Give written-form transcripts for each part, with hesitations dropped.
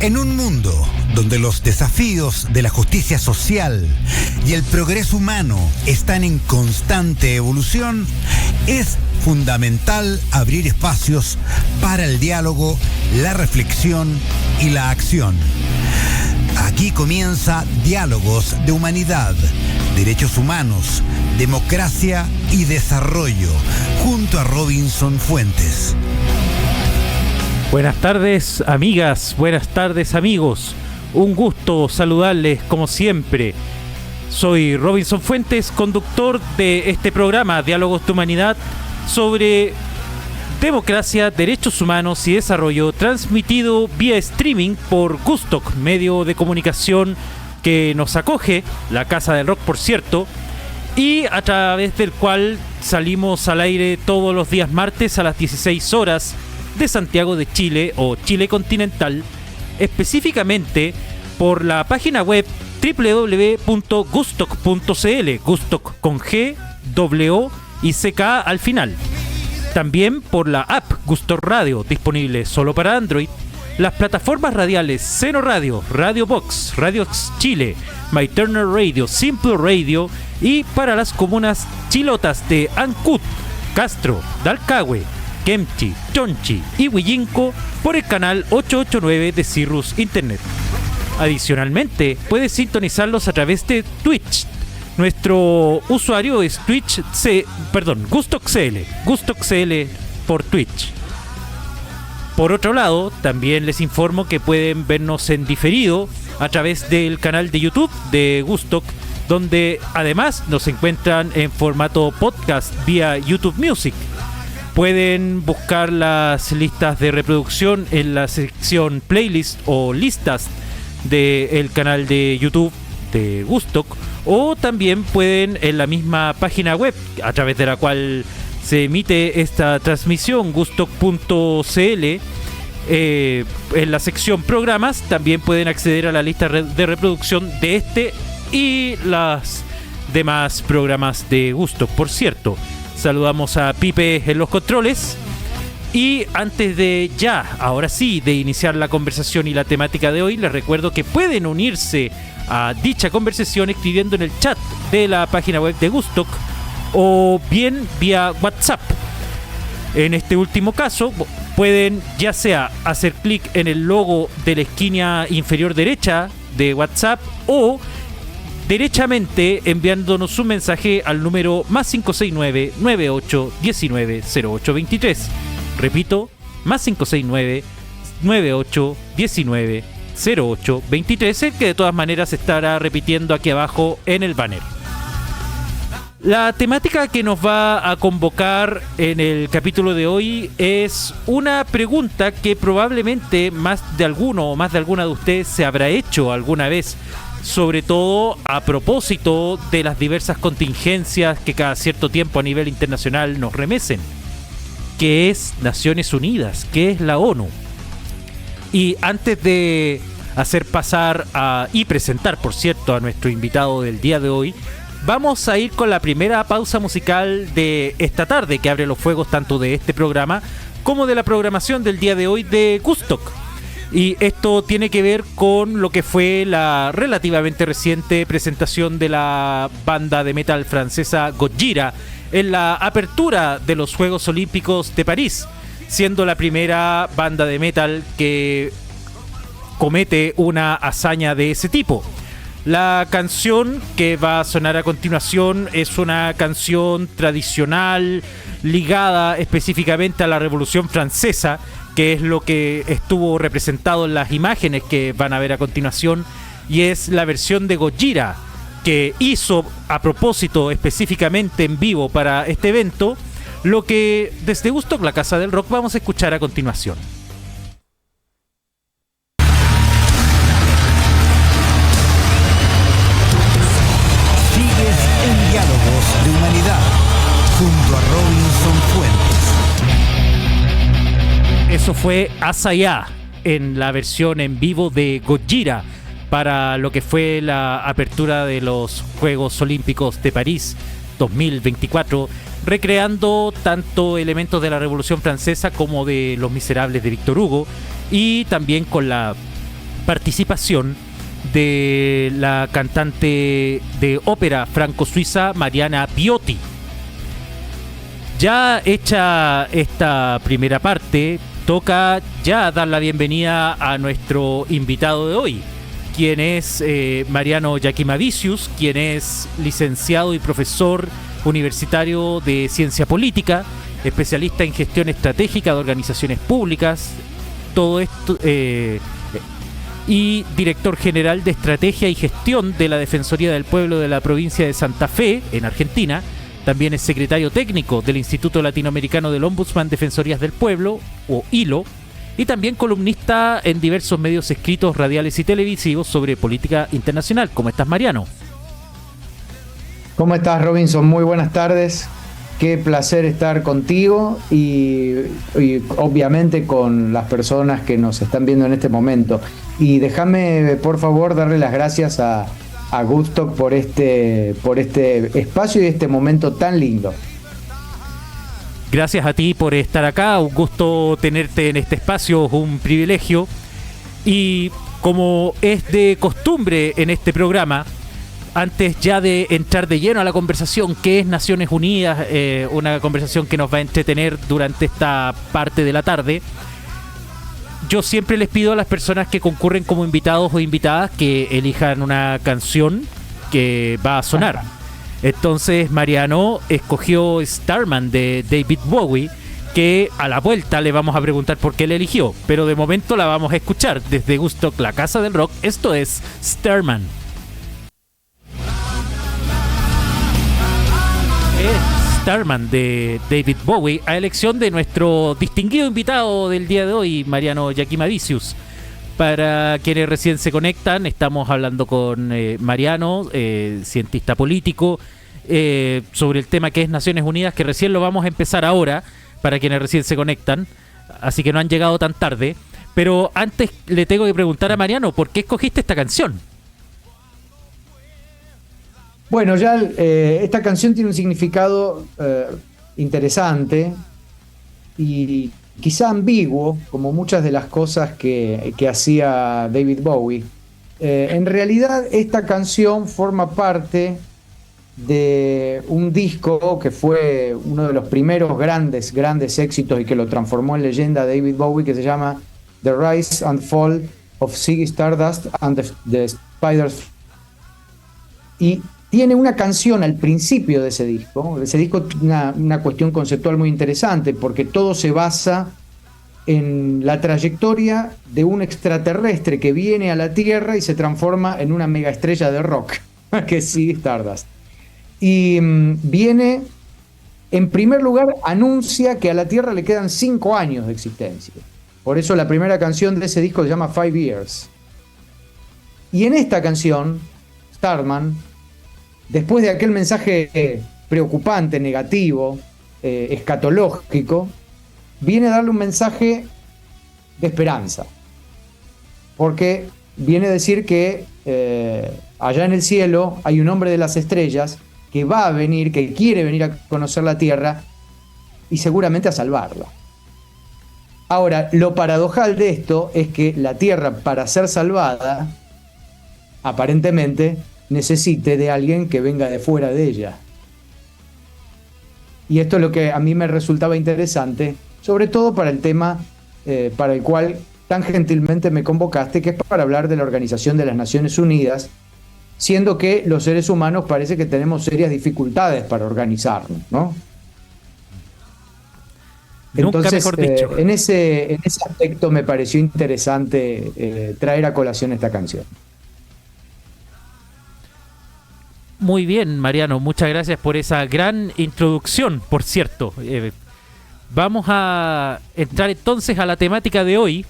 En un mundo donde los desafíos de la justicia social y el progreso humano están en constante evolución, es fundamental abrir espacios para el diálogo, la reflexión y la acción. Aquí comienza Diálogos de Humanidad, Derechos Humanos, Democracia y Desarrollo, junto a Robinson Fuentes. Buenas tardes, amigas, buenas tardes, amigos. Un gusto saludarles como siempre. Soy Robinson Fuentes, conductor de este programa Diálogos de Humanidad sobre democracia, derechos humanos y desarrollo, transmitido vía streaming por Gustock, medio de comunicación que nos acoge, la Casa del Rock por cierto, y a través del cual salimos al aire todos los días martes a las 16 horas de Santiago de Chile o Chile continental, específicamente por la página web www.gustock.cl, Gustock con G, W y CK al final. También por la app Gustock Radio, disponible solo para Android, las plataformas radiales Seno Radio, Radio Box, Radio Chile, My Turner Radio, Simple Radio y para las comunas chilotas de Ancud, Castro, Dalcahue, Kemchi, Chonchi y Huillinco por el canal 889 de Cirrus Internet. Adicionalmente, puedes sintonizarlos a través de Twitch. Nuestro usuario es GustockCL por Twitch. Por otro lado, también les informo que pueden vernos en diferido a través del canal de YouTube de Gustock, donde además nos encuentran en formato podcast vía YouTube Music. Pueden buscar las listas de reproducción en la sección playlist o listas del canal de YouTube de Gustock, o también pueden en la misma página web a través de la cual se emite esta transmisión, gustock.cl, en la sección programas también pueden acceder a la lista de reproducción de este y las demás programas de Gustock. Por cierto, saludamos a Pipe en los controles. Y antes de ahora sí, de iniciar la conversación y la temática de hoy, les recuerdo que pueden unirse a dicha conversación escribiendo en el chat de la página web de Gustock o bien vía WhatsApp. En este último caso, pueden ya sea hacer clic en el logo de la esquina inferior derecha de WhatsApp o derechamente enviándonos un mensaje al número +569 98 19 08 23. Repito, +569 98 19 08 23, el que de todas maneras estará repitiendo aquí abajo en el banner. La temática que nos va a convocar en el capítulo de hoy es una pregunta que probablemente más de alguno o más de alguna de ustedes se habrá hecho alguna vez, sobre todo a propósito de las diversas contingencias que cada cierto tiempo a nivel internacional nos remecen. ¿Qué es Naciones Unidas? ¿Qué es la ONU? Y antes de hacer pasar y presentar, por cierto, a nuestro invitado del día de hoy, vamos a ir con la primera pausa musical de esta tarde, que abre los fuegos tanto de este programa como de la programación del día de hoy de Gustock. Y esto tiene que ver con lo que fue la relativamente reciente presentación de la banda de metal francesa Gojira en la apertura de los Juegos Olímpicos de París, siendo la primera banda de metal que comete una hazaña de ese tipo. La canción que va a sonar a continuación es una canción tradicional ligada específicamente a la Revolución Francesa, que es lo que estuvo representado en las imágenes que van a ver a continuación, y es la versión de Gojira que hizo a propósito específicamente en vivo para este evento, lo que desde Gustock, la Casa del Rock, vamos a escuchar a continuación. Sigues en Diálogos de Humanidad junto a Robinson Fuentes. Eso fue Asaya en la versión en vivo de Gojira para lo que fue la apertura de los Juegos Olímpicos de París 2024, recreando tanto elementos de la Revolución Francesa como de Los Miserables de Víctor Hugo, y también con la participación de la cantante de ópera franco-suiza Mariana Piotti. Ya hecha esta primera parte, toca ya dar la bienvenida a nuestro invitado de hoy, quien es Mariano Yakimavicius, quien es licenciado y profesor universitario de Ciencia Política, especialista en gestión estratégica de organizaciones públicas, todo esto, y director general de Estrategia y Gestión de la Defensoría del Pueblo de la provincia de Santa Fe, en Argentina. También es secretario técnico del Instituto Latinoamericano del Ombudsman Defensorías del Pueblo, o ILO, y también columnista en diversos medios escritos, radiales y televisivos sobre política internacional. ¿Cómo estás, Mariano? ¿Cómo estás, Robinson? Muy buenas tardes. Qué placer estar contigo y obviamente con las personas que nos están viendo en este momento. Y déjame, por favor, darle las gracias a Woodstock por este espacio y este momento tan lindo. Gracias a ti por estar acá, un gusto tenerte en este espacio, un privilegio. Y como es de costumbre en este programa, antes ya de entrar de lleno a la conversación que es Naciones Unidas, una conversación que nos va a entretener durante esta parte de la tarde, yo siempre les pido a las personas que concurren como invitados o invitadas que elijan una canción que va a sonar. Entonces Mariano escogió Starman de David Bowie, que a la vuelta le vamos a preguntar por qué la eligió, pero de momento la vamos a escuchar desde Woodstock, la casa del rock. Esto es Starman. Starman de David Bowie, a elección de nuestro distinguido invitado del día de hoy, Mariano Yakimavicius. Para quienes recién se conectan, estamos hablando con Mariano, cientista político, sobre el tema que es Naciones Unidas, que recién lo vamos a empezar ahora, para quienes recién se conectan, así que no han llegado tan tarde. Pero antes le tengo que preguntar a Mariano, ¿por qué escogiste esta canción? Bueno, ya esta canción tiene un significado interesante y quizá ambiguo, como muchas de las cosas que hacía David Bowie. En realidad, esta canción forma parte de un disco que fue uno de los primeros grandes éxitos y que lo transformó en leyenda, David Bowie, que se llama The Rise and Fall of Ziggy Stardust and the Spiders. Y tiene una canción al principio de ese disco. Ese disco tiene una cuestión conceptual muy interesante porque todo se basa en la trayectoria de un extraterrestre que viene a la Tierra y se transforma en una megaestrella de rock, que es Ziggy Stardust. Y viene, en primer lugar, anuncia que a la Tierra le quedan 5 años de existencia. Por eso la primera canción de ese disco se llama 5 Years. Y en esta canción, Starman, después de aquel mensaje preocupante, negativo, escatológico, viene a darle un mensaje de esperanza. Porque viene a decir que allá en el cielo hay un hombre de las estrellas que va a venir, que quiere venir a conocer la Tierra y seguramente a salvarla. Ahora, lo paradojal de esto es que la Tierra, para ser salvada, aparentemente necesite de alguien que venga de fuera de ella. Y esto es lo que a mí me resultaba interesante, sobre todo para el tema para el cual tan gentilmente me convocaste, que es para hablar de la Organización de las Naciones Unidas, siendo que los seres humanos parece que tenemos serias dificultades para organizarnos, ¿no? Nunca mejor dicho. En ese aspecto me pareció interesante traer a colación esta canción. Muy bien, Mariano, muchas gracias por esa gran introducción, por cierto. Vamos a entrar entonces a la temática de hoy.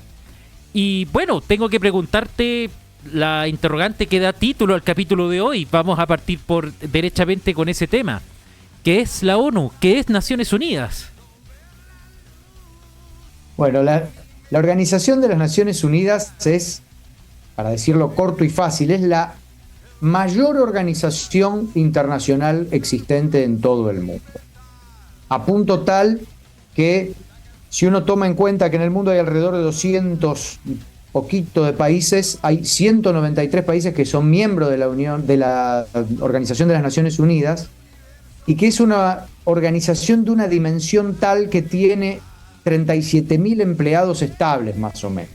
Y bueno, tengo que preguntarte la interrogante que da título al capítulo de hoy. Vamos a partir derechamente con ese tema. ¿Qué es la ONU? ¿Qué es Naciones Unidas? Bueno, la Organización de las Naciones Unidas es, para decirlo corto y fácil, es la mayor organización internacional existente en todo el mundo. A punto tal que, si uno toma en cuenta que en el mundo hay alrededor de 200 poquito de países, hay 193 países que son miembros de la Organización de las Naciones Unidas, y que es una organización de una dimensión tal que tiene 37.000 empleados estables, más o menos,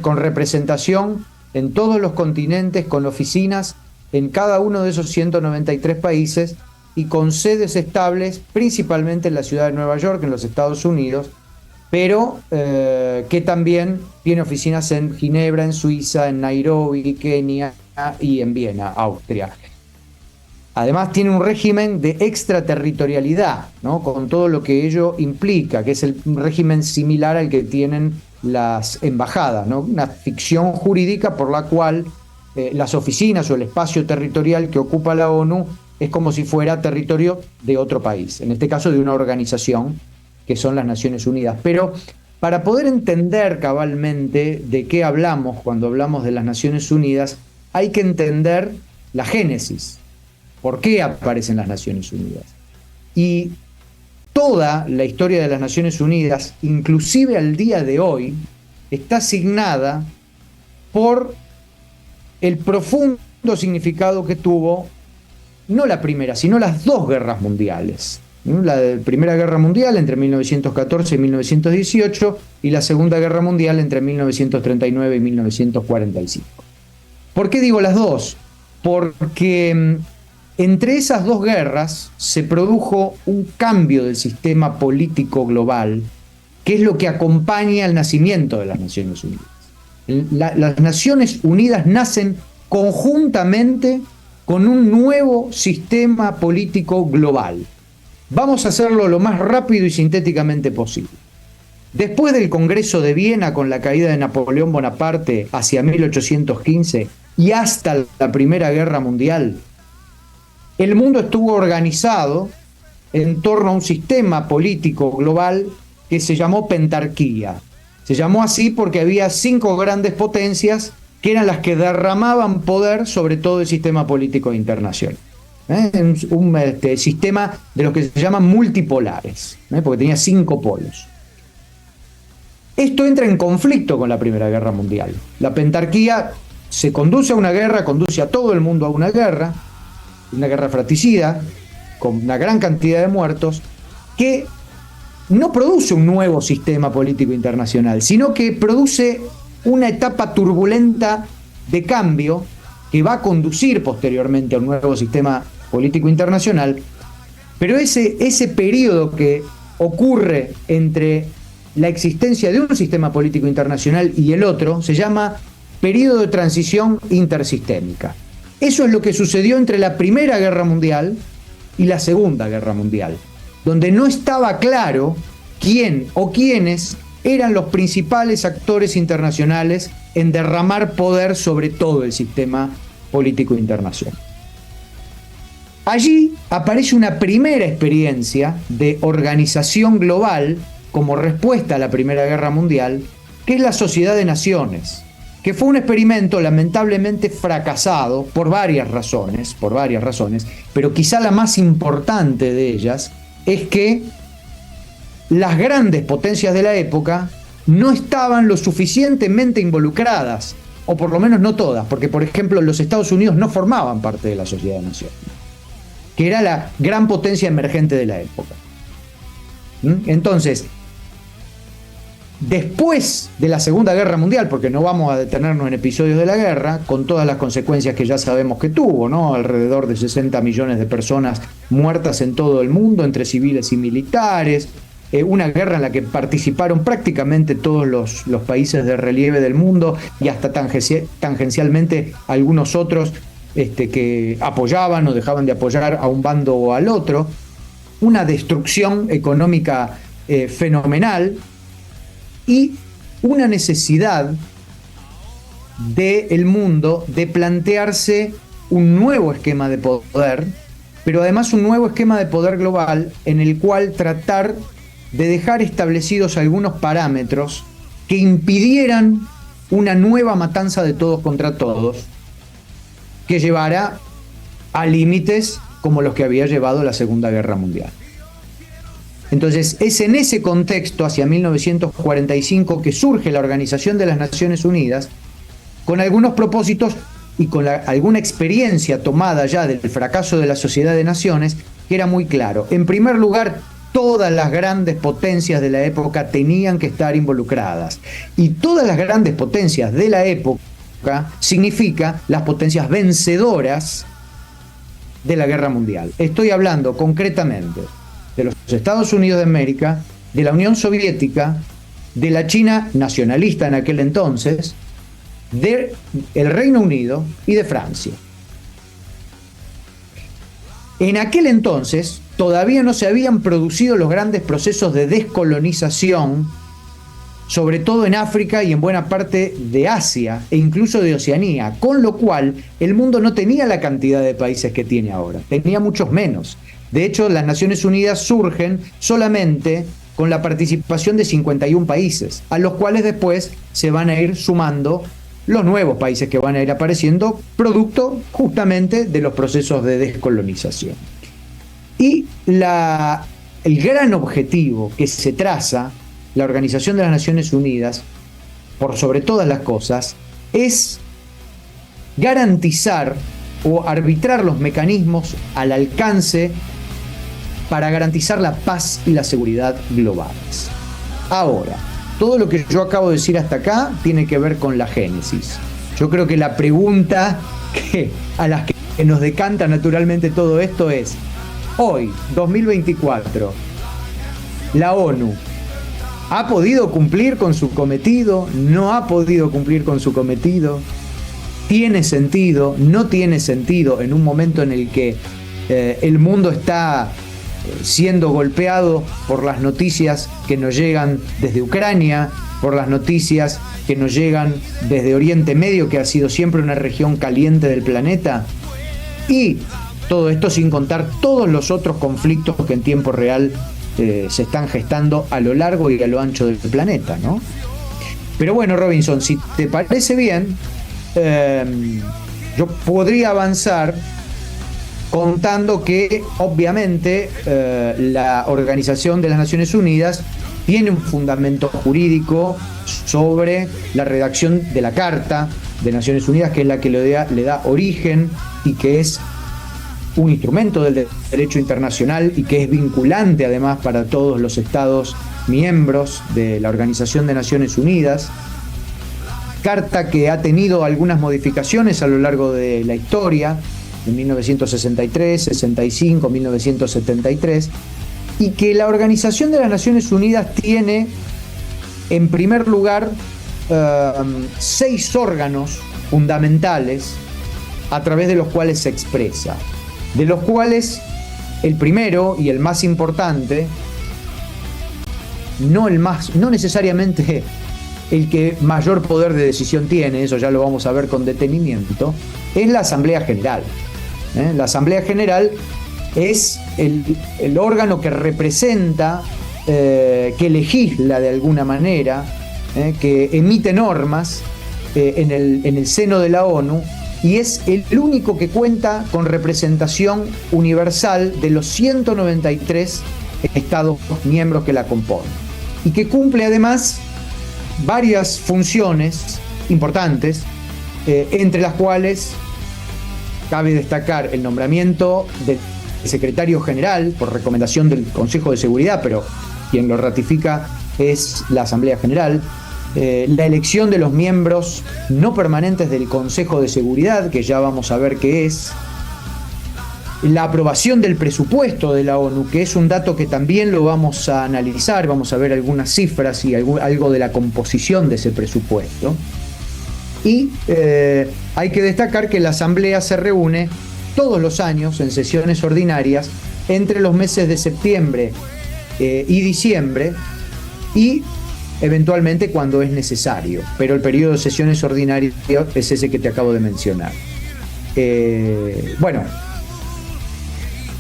con representación en todos los continentes, con oficinas en cada uno de esos 193 países y con sedes estables principalmente en la ciudad de Nueva York, en los Estados Unidos, pero que también tiene oficinas en Ginebra, en Suiza, en Nairobi, Kenia y en Viena, Austria. Además tiene un régimen de extraterritorialidad, ¿no? Con todo lo que ello implica, que es un régimen similar al que tienen las embajadas, ¿no? Una ficción jurídica por la cual las oficinas o el espacio territorial que ocupa la ONU es como si fuera territorio de otro país, en este caso de una organización que son las Naciones Unidas. Pero para poder entender cabalmente de qué hablamos cuando hablamos de las Naciones Unidas, hay que entender la génesis. ¿Por qué aparecen las Naciones Unidas? Y toda la historia de las Naciones Unidas, inclusive al día de hoy, está signada por el profundo significado que tuvo, no la primera, sino las dos guerras mundiales. La Primera Guerra Mundial entre 1914 y 1918 y la Segunda Guerra Mundial entre 1939 y 1945. ¿Por qué digo las dos? Porque entre esas dos guerras se produjo un cambio del sistema político global, que es lo que acompaña al nacimiento de las Naciones Unidas. Las Naciones Unidas nacen conjuntamente con un nuevo sistema político global. Vamos a hacerlo lo más rápido y sintéticamente posible. Después del Congreso de Viena, con la caída de Napoleón Bonaparte hacia 1815 y hasta la Primera Guerra Mundial, el mundo estuvo organizado en torno a un sistema político global que se llamó pentarquía. Se llamó así porque había 5 grandes potencias que eran las que derramaban poder sobre todo el sistema político internacional. Un sistema de los que se llaman multipolares, porque tenía 5 polos. Esto entra en conflicto con la Primera Guerra Mundial. La pentarquía se conduce a una guerra, conduce a todo el mundo a una guerra fratricida, con una gran cantidad de muertos, que no produce un nuevo sistema político internacional, sino que produce una etapa turbulenta de cambio que va a conducir posteriormente a un nuevo sistema político internacional. Pero ese periodo que ocurre entre la existencia de un sistema político internacional y el otro se llama periodo de transición intersistémica. Eso es lo que sucedió entre la Primera Guerra Mundial y la Segunda Guerra Mundial, donde no estaba claro quién o quiénes eran los principales actores internacionales en derramar poder sobre todo el sistema político internacional. Allí aparece una primera experiencia de organización global como respuesta a la Primera Guerra Mundial, que es la Sociedad de Naciones, que fue un experimento lamentablemente fracasado por varias razones, pero quizá la más importante de ellas es que las grandes potencias de la época no estaban lo suficientemente involucradas, o por lo menos no todas, porque por ejemplo los Estados Unidos no formaban parte de la Sociedad de Naciones, que era la gran potencia emergente de la época. Entonces, después de la Segunda Guerra Mundial, porque no vamos a detenernos en episodios de la guerra, con todas las consecuencias que ya sabemos que tuvo, ¿no? Alrededor de 60 millones de personas muertas en todo el mundo, entre civiles y militares, una guerra en la que participaron prácticamente todos los países de relieve del mundo y hasta tangencialmente algunos otros que apoyaban o dejaban de apoyar a un bando o al otro, una destrucción económica fenomenal, y una necesidad del mundo de plantearse un nuevo esquema de poder, pero además un nuevo esquema de poder global en el cual tratar de dejar establecidos algunos parámetros que impidieran una nueva matanza de todos contra todos, que llevara a límites como los que había llevado la Segunda Guerra Mundial. Entonces, es en ese contexto, hacia 1945, que surge la Organización de las Naciones Unidas, con algunos propósitos y con alguna experiencia tomada ya del fracaso de la Sociedad de Naciones, que era muy claro. En primer lugar, todas las grandes potencias de la época tenían que estar involucradas. Y todas las grandes potencias de la época significa las potencias vencedoras de la Guerra Mundial. Estoy hablando concretamente de los Estados Unidos de América, de la Unión Soviética, de la China nacionalista en aquel entonces, del Reino Unido y de Francia. En aquel entonces todavía no se habían producido los grandes procesos de descolonización, sobre todo en África y en buena parte de Asia e incluso de Oceanía, con lo cual el mundo no tenía la cantidad de países que tiene ahora, tenía muchos menos. De hecho, las Naciones Unidas surgen solamente con la participación de 51 países, a los cuales después se van a ir sumando los nuevos países que van a ir apareciendo, producto justamente de los procesos de descolonización. Y el gran objetivo que se traza la Organización de las Naciones Unidas, por sobre todas las cosas, es garantizar o arbitrar los mecanismos al alcance para garantizar la paz y la seguridad globales. Ahora, todo lo que yo acabo de decir hasta acá tiene que ver con la génesis. Yo creo que la pregunta a la que nos decanta naturalmente todo esto es: hoy, 2024, la ONU ¿ha podido cumplir con su cometido? ¿No ha podido cumplir con su cometido? ¿Tiene sentido? ¿No tiene sentido en un momento en el que el mundo está siendo golpeado por las noticias que nos llegan desde Ucrania, por las noticias que nos llegan desde Oriente Medio, que ha sido siempre una región caliente del planeta? Y todo esto sin contar todos los otros conflictos que en tiempo real se están gestando a lo largo y a lo ancho del planeta, ¿no? Pero bueno, Robinson, si te parece bien, yo podría avanzar contando que obviamente la Organización de las Naciones Unidas tiene un fundamento jurídico sobre la redacción de la Carta de Naciones Unidas, que es la que le da origen y que es un instrumento del derecho internacional y que es vinculante además para todos los estados miembros de la Organización de Naciones Unidas. Carta que ha tenido algunas modificaciones a lo largo de la historia, en 1963, 65, 1973, y que la Organización de las Naciones Unidas tiene, en primer lugar, 6 órganos fundamentales a través de los cuales se expresa, de los cuales el primero y el más importante, no necesariamente el que mayor poder de decisión tiene, eso ya lo vamos a ver con detenimiento, es la Asamblea General. La Asamblea General es el órgano que representa, que legisla de alguna manera, que emite normas en el seno de la ONU, y es el único que cuenta con representación universal de los 193 estados miembros que la componen, y que cumple además varias funciones importantes, entre las cuales cabe destacar el nombramiento del secretario general por recomendación del Consejo de Seguridad, pero quien lo ratifica es la Asamblea General, la elección de los miembros no permanentes del Consejo de Seguridad, que ya vamos a ver qué es, la aprobación del presupuesto de la ONU, que es un dato que también lo vamos a analizar, vamos a ver algunas cifras y algo de la composición de ese presupuesto. Y hay que destacar que la Asamblea se reúne todos los años en sesiones ordinarias entre los meses de septiembre y diciembre, y eventualmente cuando es necesario, pero el periodo de sesiones ordinarias es ese que te acabo de mencionar. Bueno,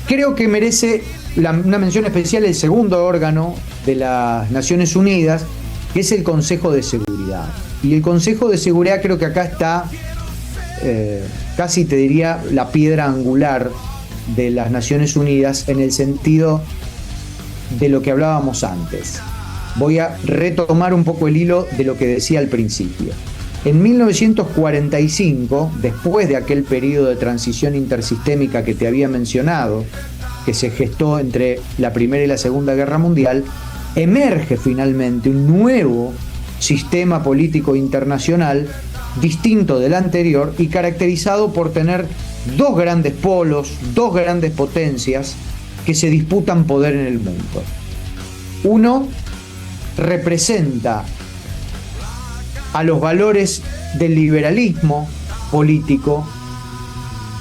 creo que merece una mención especial el segundo órgano de las Naciones Unidas, que es el Consejo de Seguridad. Y el Consejo de Seguridad creo que acá está, casi te diría, la piedra angular de las Naciones Unidas, en el sentido de lo que hablábamos antes. Voy a retomar un poco el hilo de lo que decía al principio. En 1945, después de aquel periodo de transición intersistémica que te había mencionado, que se gestó entre la Primera y la Segunda Guerra Mundial, emerge finalmente un nuevo sistema político internacional distinto del anterior y caracterizado por tener dos grandes polos, dos grandes potencias que se disputan poder en el mundo. Uno representa a los valores del liberalismo político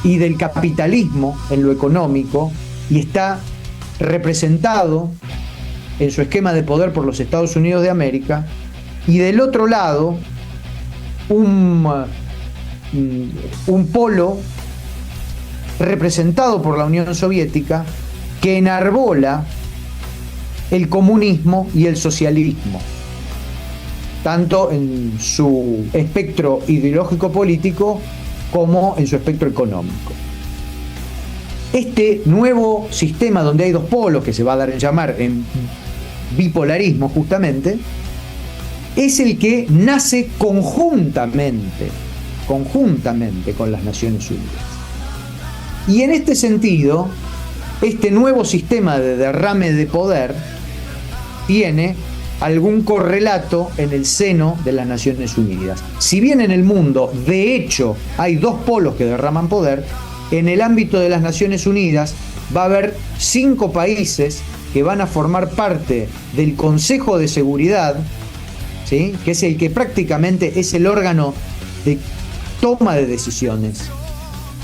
y del capitalismo en lo económico, y está representado en su esquema de poder por los Estados Unidos de América, y del otro lado un polo representado por la Unión Soviética que enarbola el comunismo y el socialismo, tanto en su espectro ideológico político como en su espectro económico. Este nuevo sistema donde hay dos polos, que se va a dar en llamar en bipolarismo justamente, es el que nace conjuntamente con las Naciones Unidas. Y en este sentido, este nuevo sistema de derrame de poder tiene algún correlato en el seno de las Naciones Unidas. Si bien en el mundo, de hecho, hay dos polos que derraman poder, en el ámbito de las Naciones Unidas va a haber 5 países que van a formar parte del Consejo de Seguridad, ¿sí?, que es el que prácticamente es el órgano de toma de decisiones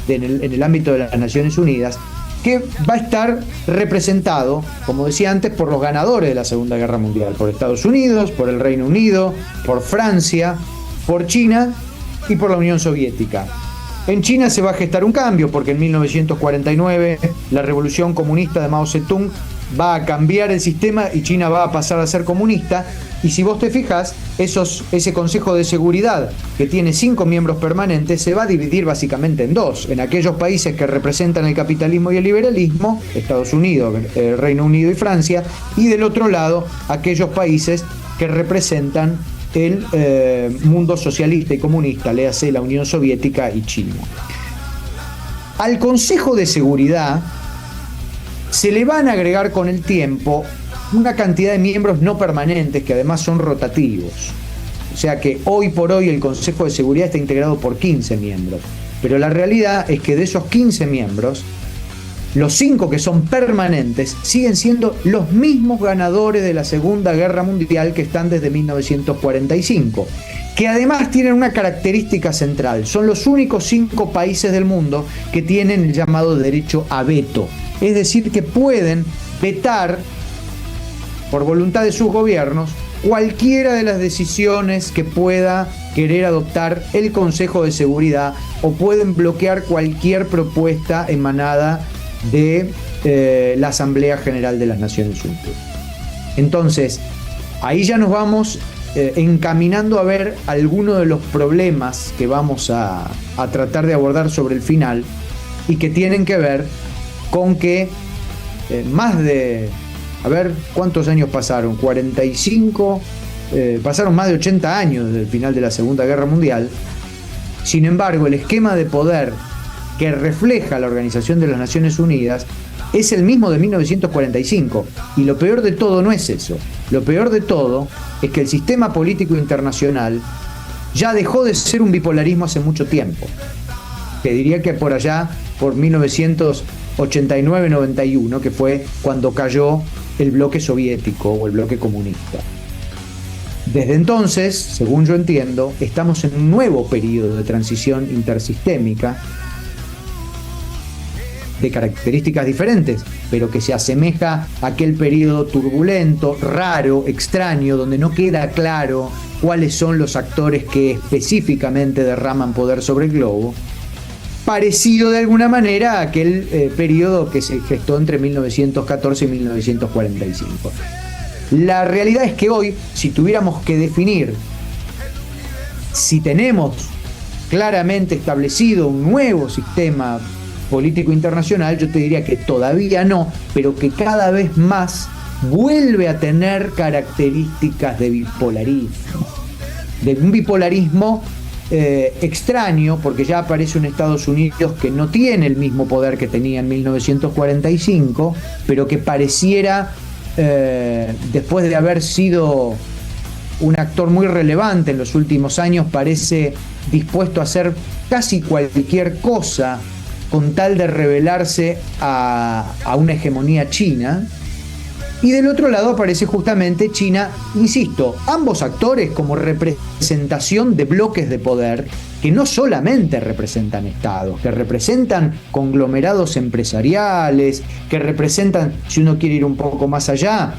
en el ámbito de las Naciones Unidas, que va a estar representado, como decía antes, por los ganadores de la Segunda Guerra Mundial, por Estados Unidos, por el Reino Unido, por Francia, por China y por la Unión Soviética. En China se va a gestar un cambio, porque en 1949 la revolución comunista de Mao Zedong va a cambiar el sistema y China va a pasar a ser comunista. Y si vos te fijas, ese Consejo de Seguridad, que tiene 5 miembros permanentes, se va a dividir básicamente en dos: en aquellos países que representan el capitalismo y el liberalismo, Estados Unidos, Reino Unido y Francia, y del otro lado, aquellos países que representan el mundo socialista y comunista, léase la Unión Soviética y China. Al Consejo de Seguridad se le van a agregar con el tiempo una cantidad de miembros no permanentes que además son rotativos. O sea que hoy por hoy el Consejo de Seguridad está integrado por 15 miembros. Pero la realidad es que de esos 15 miembros, los 5 que son permanentes siguen siendo los mismos ganadores de la Segunda Guerra Mundial que están desde 1945, que además tienen una característica central: son los únicos 5 países del mundo que tienen el llamado derecho a veto, es decir, que pueden vetar por voluntad de sus gobiernos cualquiera de las decisiones que pueda querer adoptar el Consejo de Seguridad, o pueden bloquear cualquier propuesta emanada de la Asamblea General de las Naciones Unidas. Entonces, ahí ya nos vamos encaminando a ver algunos de los problemas que vamos a tratar de abordar sobre el final, y que tienen que ver con que más de, a ver, ¿cuántos años pasaron? 45, pasaron más de 80 años desde el final de la Segunda Guerra Mundial. Sin embargo, el esquema de poder que refleja la Organización de las Naciones Unidas es el mismo de 1945. Y lo peor de todo no es eso. Lo peor de todo es que el sistema político internacional ya dejó de ser un bipolarismo hace mucho tiempo. Te diría que por allá, por 1989-91, que fue cuando cayó el bloque soviético o el bloque comunista. Desde entonces, según yo entiendo, estamos en un nuevo periodo de transición intersistémica de características diferentes, pero que se asemeja a aquel periodo turbulento, raro, extraño, donde no queda claro cuáles son los actores que específicamente derraman poder sobre el globo, parecido de alguna manera a aquel periodo que se gestó entre 1914 y 1945. La realidad es que hoy, si tuviéramos que definir si tenemos claramente establecido un nuevo sistema político internacional, yo te diría que todavía no, pero que cada vez más vuelve a tener características de bipolarismo, de un bipolarismo extraño, porque ya aparece un Estados Unidos que no tiene el mismo poder que tenía en 1945, pero que pareciera, después de haber sido un actor muy relevante en los últimos años, parece dispuesto a hacer casi cualquier cosa con tal de rebelarse a una hegemonía china. Y del otro lado aparece justamente China, insisto, ambos actores como representación de bloques de poder que no solamente representan estados, que representan conglomerados empresariales, que representan, si uno quiere ir un poco más allá,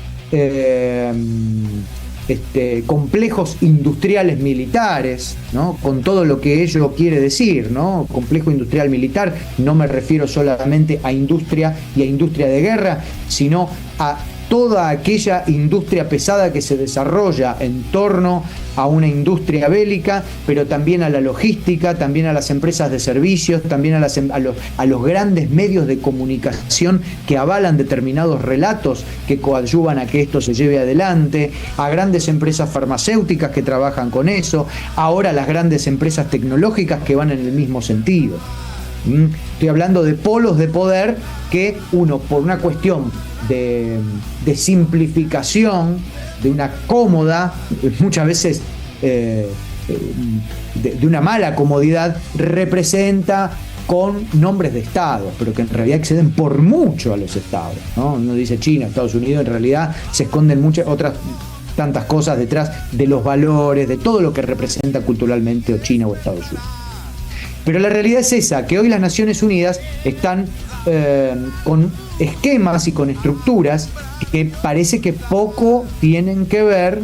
complejos industriales militares, ¿no? Con todo lo que ello quiere decir, ¿no? Complejo industrial militar, no me refiero solamente a industria y a industria de guerra, sino a toda aquella industria pesada que se desarrolla en torno a una industria bélica, pero también a la logística, también a las empresas de servicios, también a los grandes medios de comunicación que avalan determinados relatos que coadyuvan a que esto se lleve adelante, a grandes empresas farmacéuticas que trabajan con eso, ahora las grandes empresas tecnológicas que van en el mismo sentido. Estoy hablando de polos de poder que uno, por una cuestión de simplificación, de una cómoda, muchas veces de una mala comodidad, representa con nombres de estados, pero que en realidad exceden por mucho a los estados, ¿no? Uno dice China, Estados Unidos, en realidad se esconden muchas otras tantas cosas detrás de los valores, de todo lo que representa culturalmente o China o Estados Unidos. Pero la realidad es esa, que hoy las Naciones Unidas están con esquemas y con estructuras que parece que poco tienen que ver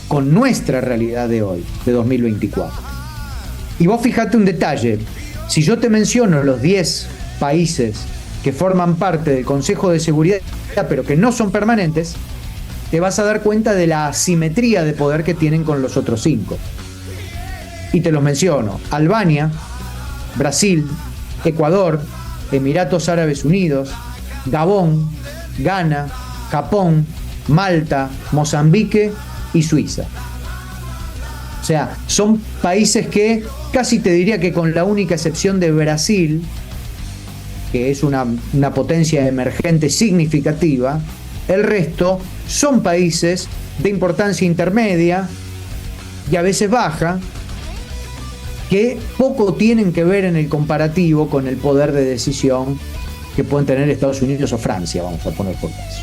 con nuestra realidad de hoy, de 2024. Y vos fijate un detalle, si yo te menciono los 10 países que forman parte del Consejo de Seguridad, pero que no son permanentes, te vas a dar cuenta de la asimetría de poder que tienen con los otros 5. Y te los menciono: Albania, Brasil, Ecuador, Emiratos Árabes Unidos, Gabón, Ghana, Japón, Malta, Mozambique y Suiza. O sea, son países que casi te diría que, con la única excepción de Brasil, que es una potencia emergente significativa, el resto son países de importancia intermedia y a veces baja, que poco tienen que ver en el comparativo con el poder de decisión que pueden tener Estados Unidos o Francia, vamos a poner por caso.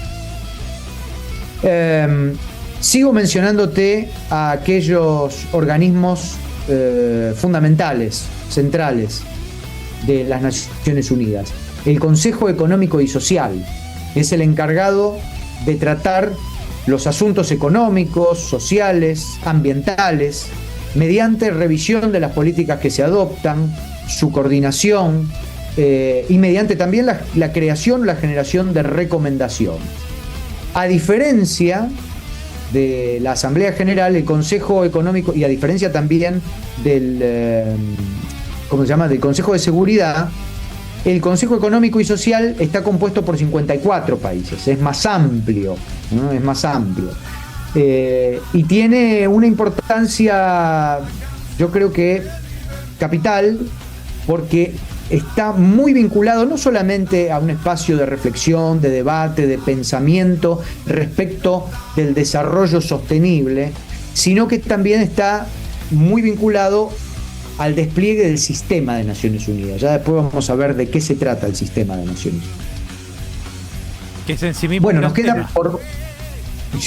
Sigo mencionándote a aquellos organismos fundamentales, centrales de las Naciones Unidas. El Consejo Económico y Social es el encargado de tratar los asuntos económicos, sociales, ambientales, mediante revisión de las políticas que se adoptan, su coordinación y mediante también la creación, la generación de recomendaciones. A diferencia de la Asamblea General, el Consejo Económico, y a diferencia también del Consejo de Seguridad, el Consejo Económico y Social está compuesto por 54 países, es más amplio, ¿no? Es más amplio. Y tiene una importancia, yo creo que capital, porque está muy vinculado no solamente a un espacio de reflexión, de debate, de pensamiento respecto del desarrollo sostenible, sino que también está muy vinculado al despliegue del sistema de Naciones Unidas. Ya después vamos a ver de qué se trata el sistema de Naciones Unidas. Que es en sí mismo. Bueno, nos queda por...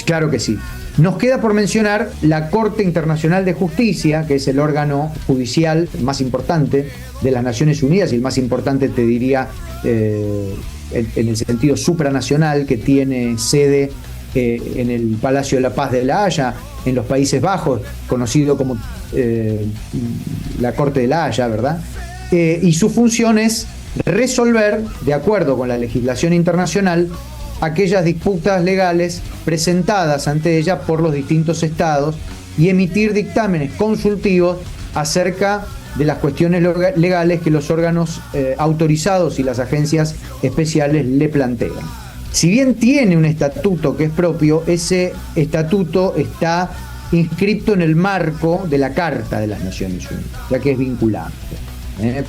Claro que sí. Nos queda por mencionar la Corte Internacional de Justicia, que es el órgano judicial más importante de las Naciones Unidas, y el más importante, te diría, en el sentido supranacional, que tiene sede en el Palacio de la Paz de La Haya, en los Países Bajos, conocido como la Corte de La Haya, ¿verdad? Y su función es resolver, de acuerdo con la legislación internacional, aquellas disputas legales presentadas ante ella por los distintos estados y emitir dictámenes consultivos acerca de las cuestiones legales que los órganos autorizados y las agencias especiales le plantean. si bien tiene un estatuto que es propio, ese estatuto está inscripto en el marco de la Carta de las Naciones Unidas, ya que es vinculante.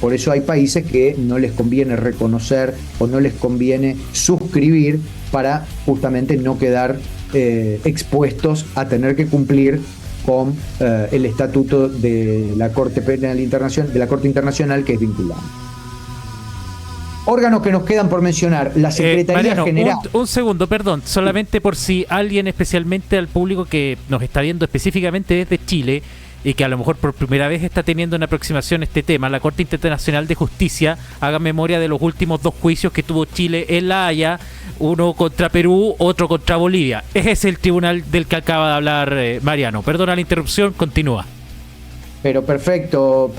Por eso hay países que no les conviene reconocer o no les conviene suscribir para justamente no quedar expuestos a tener que cumplir con el estatuto de la Corte Penal Internacional, de la Corte Internacional, que es vinculante. Órganos que nos quedan por mencionar: la Secretaría Mariano, General. un segundo, perdón, solamente por si alguien, especialmente al público que nos está viendo específicamente desde Chile y que a lo mejor por primera vez está teniendo una aproximación a este tema, la Corte Internacional de Justicia haga memoria de los últimos 2 juicios que tuvo Chile en La Haya, uno contra Perú, otro contra Bolivia. Ese es el tribunal del que acaba de hablar Mariano. Perdona la interrupción, continúa. Pero perfecto,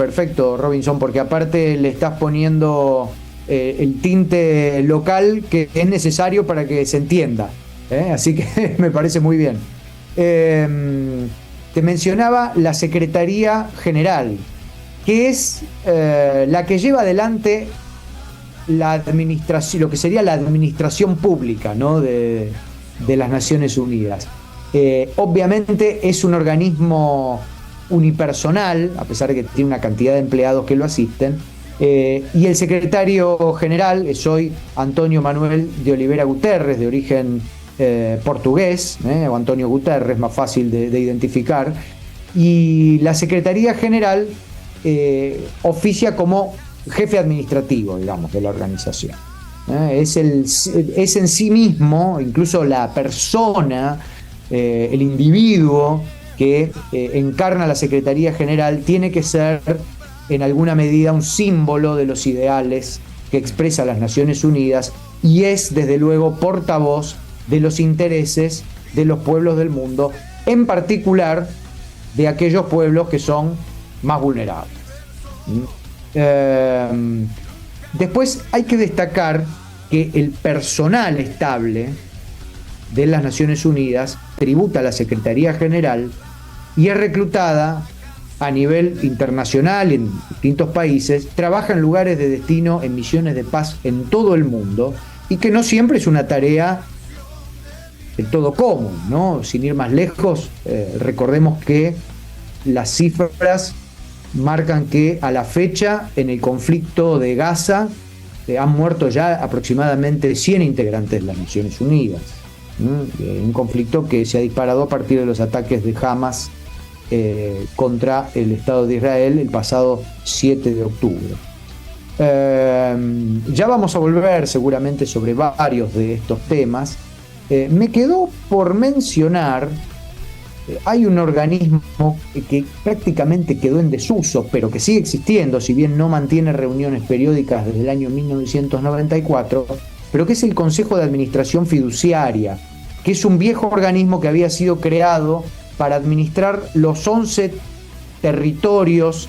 Robinson, porque aparte le estás poniendo el tinte local que es necesario para que se entienda. Así que me parece muy bien. Te mencionaba la Secretaría General, que es la que lleva adelante la administración, lo que sería la administración pública, ¿no?, de las Naciones Unidas. Obviamente es un organismo unipersonal, a pesar de que tiene una cantidad de empleados que lo asisten, y el secretario general es hoy Antonio Manuel de Oliveira Guterres, de origen portugués, o Antonio Guterres, más fácil de identificar, y la Secretaría General oficia como jefe administrativo, digamos, de la organización. Es en sí mismo, incluso la persona, el individuo que encarna la Secretaría General, tiene que ser en alguna medida un símbolo de los ideales que expresa las Naciones Unidas, y es desde luego portavoz de los intereses de los pueblos del mundo, en particular de aquellos pueblos que son más vulnerables. Después hay que destacar que el personal estable de las Naciones Unidas tributa a la Secretaría General y es reclutada a nivel internacional en distintos países, trabaja en lugares de destino en misiones de paz en todo el mundo, y que no siempre es una tarea del todo común, ¿no? Sin ir más lejos, recordemos que las cifras marcan que a la fecha en el conflicto de Gaza han muerto ya aproximadamente 100 integrantes de las Naciones Unidas. Un conflicto que se ha disparado a partir de los ataques de Hamas contra el Estado de Israel el pasado 7 de octubre. Ya vamos a volver seguramente sobre varios de estos temas. Me quedó por mencionar, hay un organismo que prácticamente quedó en desuso, pero que sigue existiendo, si bien no mantiene reuniones periódicas desde el año 1994, pero que es el Consejo de Administración Fiduciaria, que es un viejo organismo que había sido creado para administrar los 11 territorios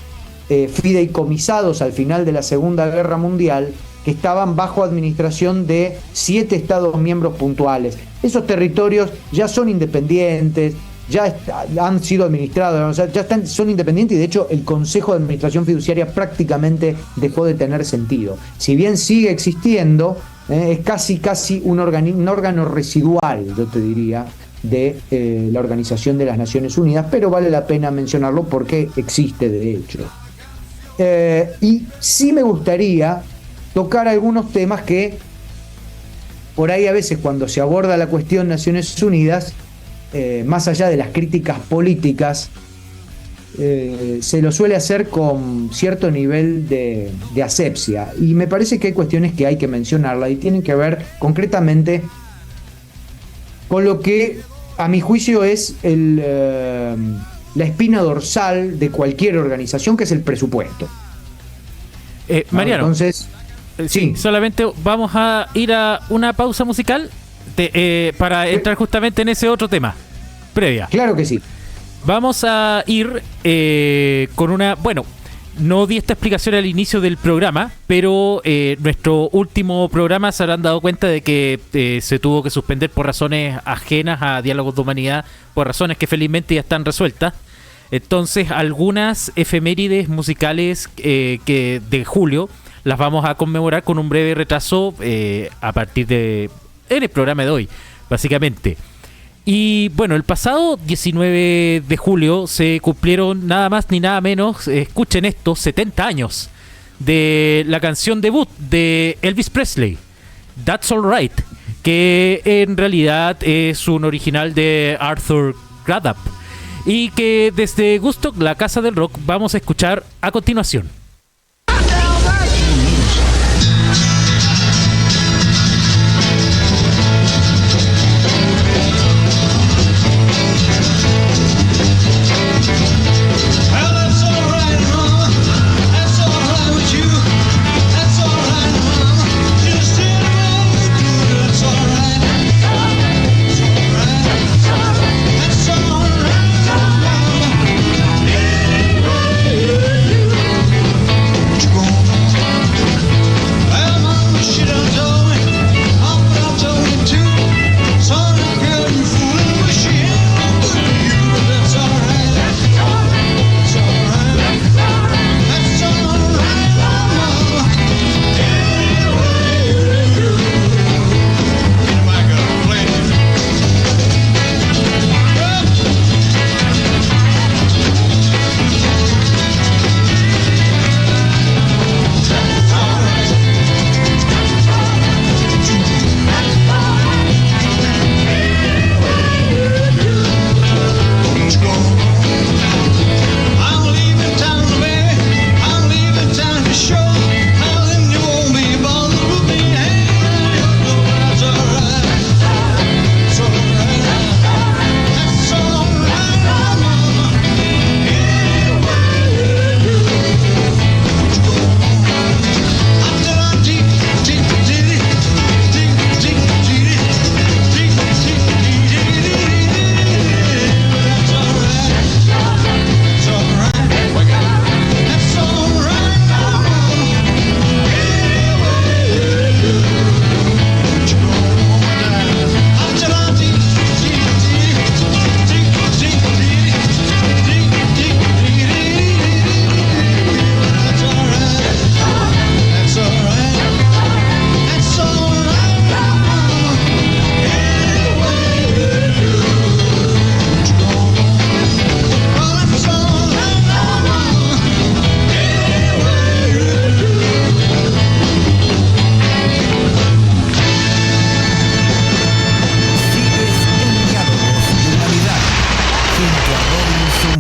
fideicomisados al final de la Segunda Guerra Mundial, que estaban bajo administración de 7 Estados miembros puntuales. Esos territorios ya son independientes, ya han sido administrados, o sea, ya son independientes, y de hecho el Consejo de Administración Fiduciaria prácticamente dejó de tener sentido. Si bien sigue existiendo, es casi un órgano residual, yo te diría, de la Organización de las Naciones Unidas, pero vale la pena mencionarlo porque existe de hecho. Y sí me gustaría tocar algunos temas que por ahí a veces cuando se aborda la cuestión Naciones Unidas, más allá de las críticas políticas, se lo suele hacer con cierto nivel de asepsia, y me parece que hay cuestiones que hay que mencionarla y tienen que ver concretamente con lo que a mi juicio es la espina dorsal de cualquier organización, que es el presupuesto. Mariano, entonces, sí, solamente vamos a ir a una pausa musical para entrar justamente en ese otro tema previa. Claro que sí. Vamos a ir con una... Bueno, no di esta explicación al inicio del programa, pero nuestro último programa se habrán dado cuenta de que se tuvo que suspender por razones ajenas a Diálogos de Humanidad, por razones que felizmente ya están resueltas. Entonces, algunas efemérides musicales que de julio las vamos a conmemorar con un breve retraso a partir de en el programa de hoy, básicamente. Y bueno, el pasado 19 de julio se cumplieron nada más ni nada menos, escuchen esto, 70 años de la canción debut de Elvis Presley, That's Alright, que en realidad es un original de Arthur Crudup y que desde Gusto, la casa del rock, vamos a escuchar a continuación.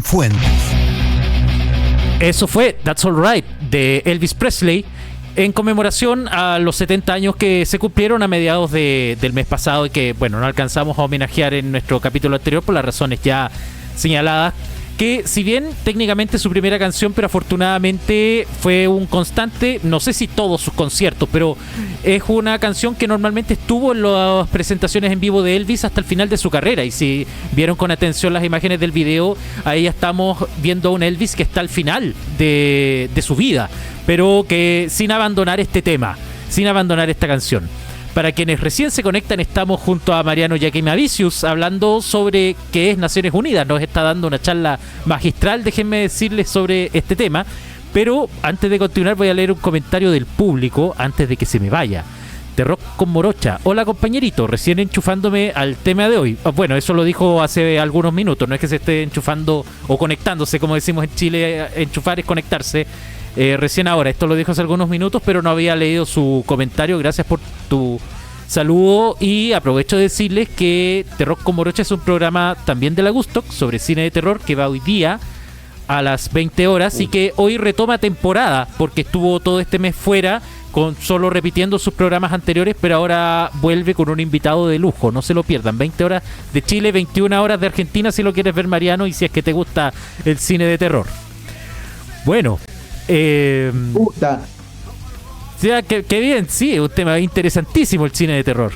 Fuentes. Eso fue That's Alright de Elvis Presley en conmemoración a los 70 años que se cumplieron a mediados del mes pasado y que, bueno, no alcanzamos a homenajear en nuestro capítulo anterior por las razones ya señaladas, que si bien técnicamente es su primera canción, pero afortunadamente fue un constante, no sé si todos sus conciertos, pero es una canción que normalmente estuvo en las presentaciones en vivo de Elvis hasta el final de su carrera, y si vieron con atención las imágenes del video, ahí estamos viendo a un Elvis que está al final de su vida, pero que sin abandonar este tema, sin abandonar esta canción. Para quienes recién se conectan, estamos junto a Mariano Jaquemavicius hablando sobre qué es Naciones Unidas. Nos está dando una charla magistral, déjenme decirles, sobre este tema. Pero antes de continuar voy a leer un comentario del público antes de que se me vaya. De Rock con Morocha: hola compañerito, recién enchufándome al tema de hoy. Bueno, eso lo dijo hace algunos minutos, no es que se esté enchufando o conectándose, como decimos en Chile, enchufar es conectarse. Recién ahora, esto lo dijo hace algunos minutos, pero no había leído su comentario. Gracias por tu saludo, y aprovecho de decirles que The Rock con Morocha es un programa también de la Gustock sobre cine de terror que va hoy día a las 20 horas y que hoy retoma temporada porque estuvo todo este mes fuera con solo repitiendo sus programas anteriores, pero ahora vuelve con un invitado de lujo, no se lo pierdan. 20 horas de Chile, 21 horas de Argentina si lo quieres ver, Mariano, y si es que te gusta el cine de terror. Bueno, gusta. O sea, que bien, sí, es un tema interesantísimo el cine de terror.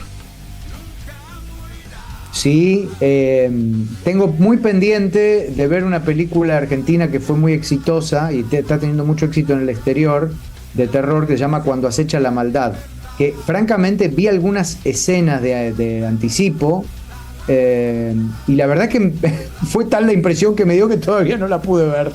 Sí, tengo muy pendiente de ver una película argentina que fue muy exitosa y está teniendo mucho éxito en el exterior, de terror, que se llama Cuando acecha la maldad, que francamente vi algunas escenas de anticipo, y la verdad que fue tal la impresión que me dio que todavía no la pude ver.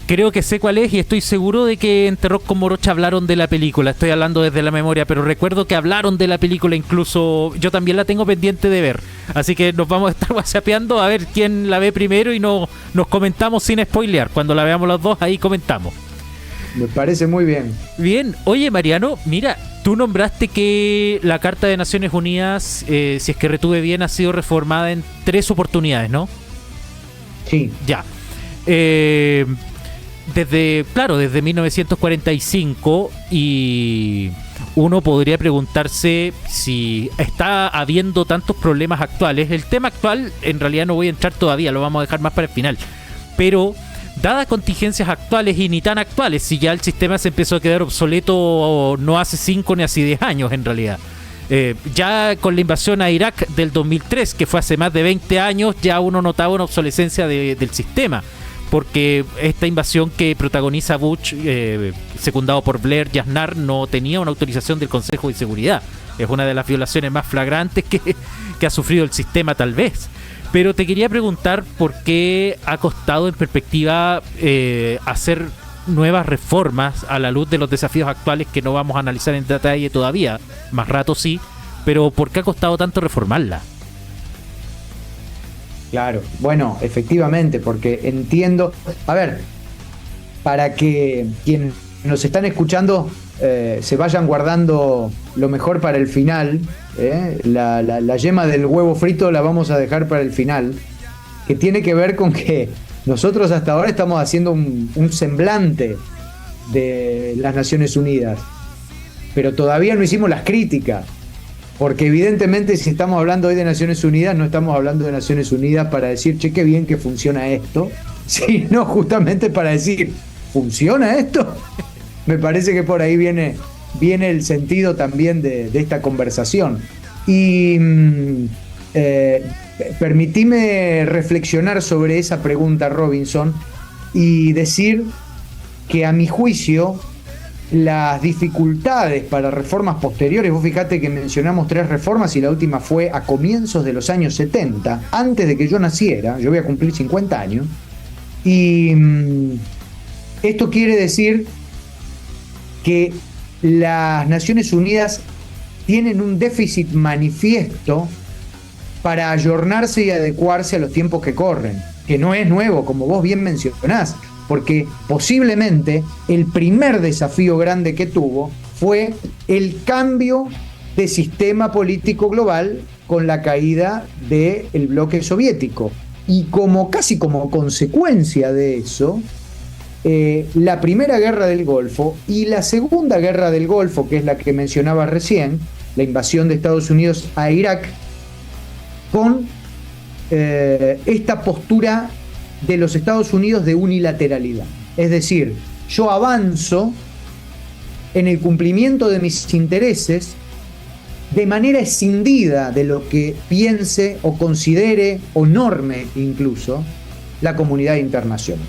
Creo que sé cuál es y estoy seguro de que en Terror con Morocha hablaron de la película. Estoy hablando desde la memoria, pero recuerdo que hablaron de la película, incluso yo también la tengo pendiente de ver. Así que nos vamos a estar whatsappeando a ver quién la ve primero y nos comentamos sin spoilear. Cuando la veamos los dos, ahí comentamos. Me parece muy bien. Bien, oye Mariano, mira, tú nombraste que la Carta de Naciones Unidas, si es que retuve bien, ha sido reformada en 3 oportunidades, ¿no? Sí. Ya. Desde 1945, y uno podría preguntarse si está habiendo tantos problemas actuales. El tema actual, en realidad no voy a entrar todavía, lo vamos a dejar más para el final. Pero, dadas contingencias actuales y ni tan actuales, si ya el sistema se empezó a quedar obsoleto no hace 5 ni hace 10 años en realidad. Ya con la invasión a Irak del 2003, que fue hace más de 20 años, ya uno notaba una obsolescencia del sistema, porque esta invasión que protagoniza Bush, secundado por Blair y Aznar, no tenía una autorización del Consejo de Seguridad. Es una de las violaciones más flagrantes que ha sufrido el sistema, tal vez. Pero te quería preguntar por qué ha costado en perspectiva hacer nuevas reformas a la luz de los desafíos actuales que no vamos a analizar en detalle todavía, más rato sí, pero ¿por qué ha costado tanto reformarla? Claro, bueno, efectivamente, porque entiendo, a ver, para que quienes nos están escuchando se vayan guardando lo mejor para el final, la yema del huevo frito la vamos a dejar para el final, que tiene que ver con que nosotros hasta ahora estamos haciendo un semblante de las Naciones Unidas, pero todavía no hicimos las críticas. Porque evidentemente si estamos hablando hoy de Naciones Unidas, no estamos hablando de Naciones Unidas para decir, che, qué bien que funciona esto, sino justamente para decir, ¿funciona esto? Me parece que por ahí viene el sentido también de esta conversación. Y permitime reflexionar sobre esa pregunta, Robinson, y decir que a mi juicio las dificultades para reformas posteriores, vos fijate que mencionamos 3 reformas y la última fue a comienzos de los años 70, antes de que yo naciera, yo voy a cumplir 50 años, y esto quiere decir que las Naciones Unidas tienen un déficit manifiesto para ayornarse y adecuarse a los tiempos que corren, que no es nuevo, como vos bien mencionás, porque posiblemente el primer desafío grande que tuvo fue el cambio de sistema político global con la caída del bloque soviético. Y casi como consecuencia de eso, la primera guerra del Golfo y la segunda guerra del Golfo, que es la que mencionaba recién, la invasión de Estados Unidos a Irak, con esta postura de los Estados Unidos de unilateralidad. Es decir, yo avanzo en el cumplimiento de mis intereses de manera escindida de lo que piense o considere o norme incluso la comunidad internacional.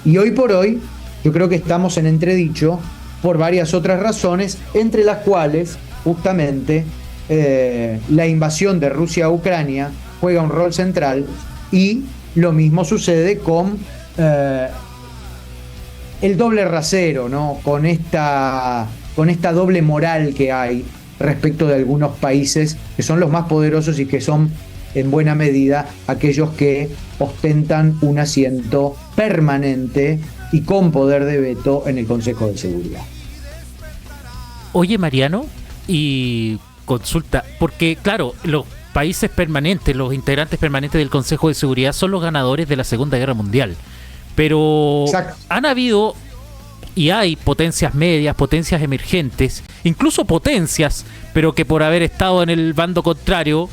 Y hoy por hoy yo creo que estamos en entredicho por varias otras razones, entre las cuales justamente la invasión de Rusia a Ucrania juega un rol central. Y lo mismo sucede con el doble rasero, ¿no? Con esta doble moral que hay respecto de algunos países que son los más poderosos y que son en buena medida aquellos que ostentan un asiento permanente y con poder de veto en el Consejo de Seguridad. Oye, Mariano, y consulta, porque claro, los países permanentes, los integrantes permanentes del Consejo de Seguridad son los ganadores de la Segunda Guerra Mundial. Pero exacto, han habido y hay potencias medias, potencias emergentes, incluso potencias, pero que por haber estado en el bando contrario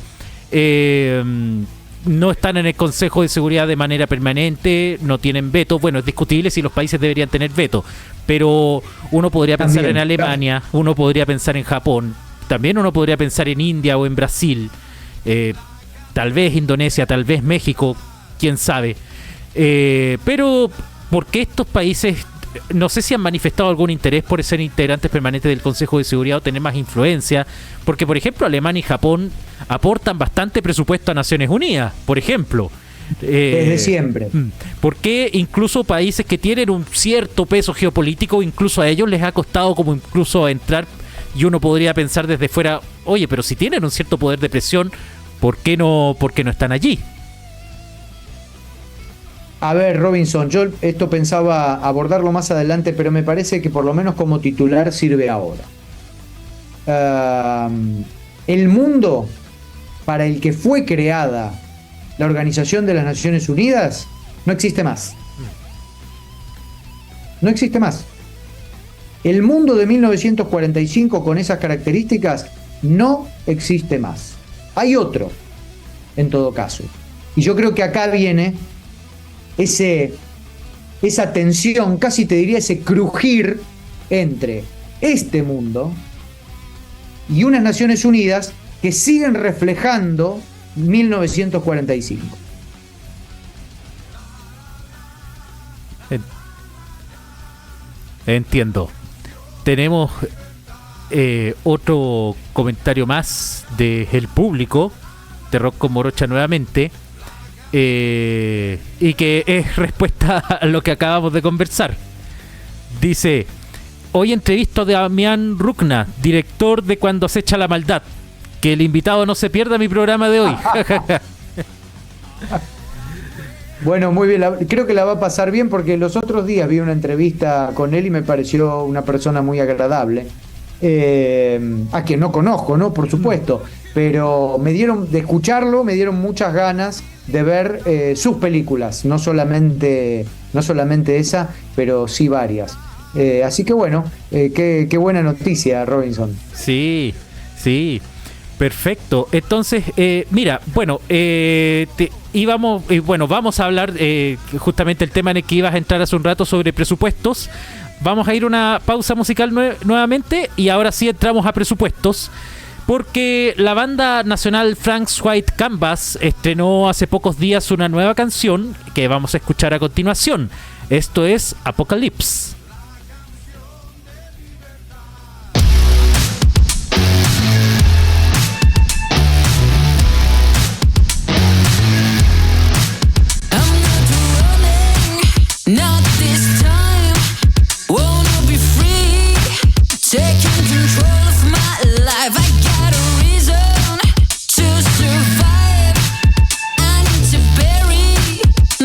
no están en el Consejo de Seguridad de manera permanente, no tienen veto. Bueno, es discutible si los países deberían tener veto, pero uno podría pensar en Alemania, claro, uno podría pensar en Japón, también uno podría pensar en India o en Brasil. Tal vez Indonesia, tal vez México, quién sabe, pero ¿por qué estos países no sé si han manifestado algún interés por ser integrantes permanentes del Consejo de Seguridad o tener más influencia? Porque por ejemplo Alemania y Japón aportan bastante presupuesto a Naciones Unidas, por ejemplo. Desde siempre. ¿Por qué incluso países que tienen un cierto peso geopolítico, incluso a ellos les ha costado como incluso entrar? Y uno podría pensar desde fuera, oye, pero si tienen un cierto poder de presión, ¿por qué no están allí? A ver, Robinson, yo esto pensaba abordarlo más adelante, pero me parece que por lo menos como titular sirve ahora. El mundo para el que fue creada la Organización de las Naciones Unidas no existe más. No existe más. El mundo de 1945 con esas características no existe más. Hay otro, en todo caso. Y yo creo que acá viene esa tensión, casi te diría ese crujir entre este mundo y unas Naciones Unidas que siguen reflejando 1945. Entiendo. Tenemos otro comentario más del público de Rocco Morocha nuevamente, y que es respuesta a lo que acabamos de conversar. Dice: hoy entrevisto a Damián Rucna, director de Cuando acecha la maldad. Que el invitado no se pierda mi programa de hoy. Bueno, muy bien, creo que la va a pasar bien porque los otros días vi una entrevista con él y me pareció una persona muy agradable, a quien no conozco, ¿no? Por supuesto, pero de escucharlo me dieron muchas ganas de ver sus películas, no solamente esa, pero sí varias. Así que bueno, qué buena noticia, Robinson. Sí, perfecto. Entonces, mira, bueno, vamos a hablar justamente el tema en el que ibas a entrar hace un rato sobre presupuestos. Vamos a ir a una pausa musical nuevamente y ahora sí entramos a presupuestos, porque la banda nacional Frank's White Canvas estrenó hace pocos días una nueva canción que vamos a escuchar a continuación. Esto es Apocalypse. Not this time, wanna be free, taking control of my life. I got a reason to survive. I need to bury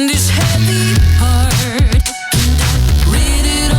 this heavy heart. Read it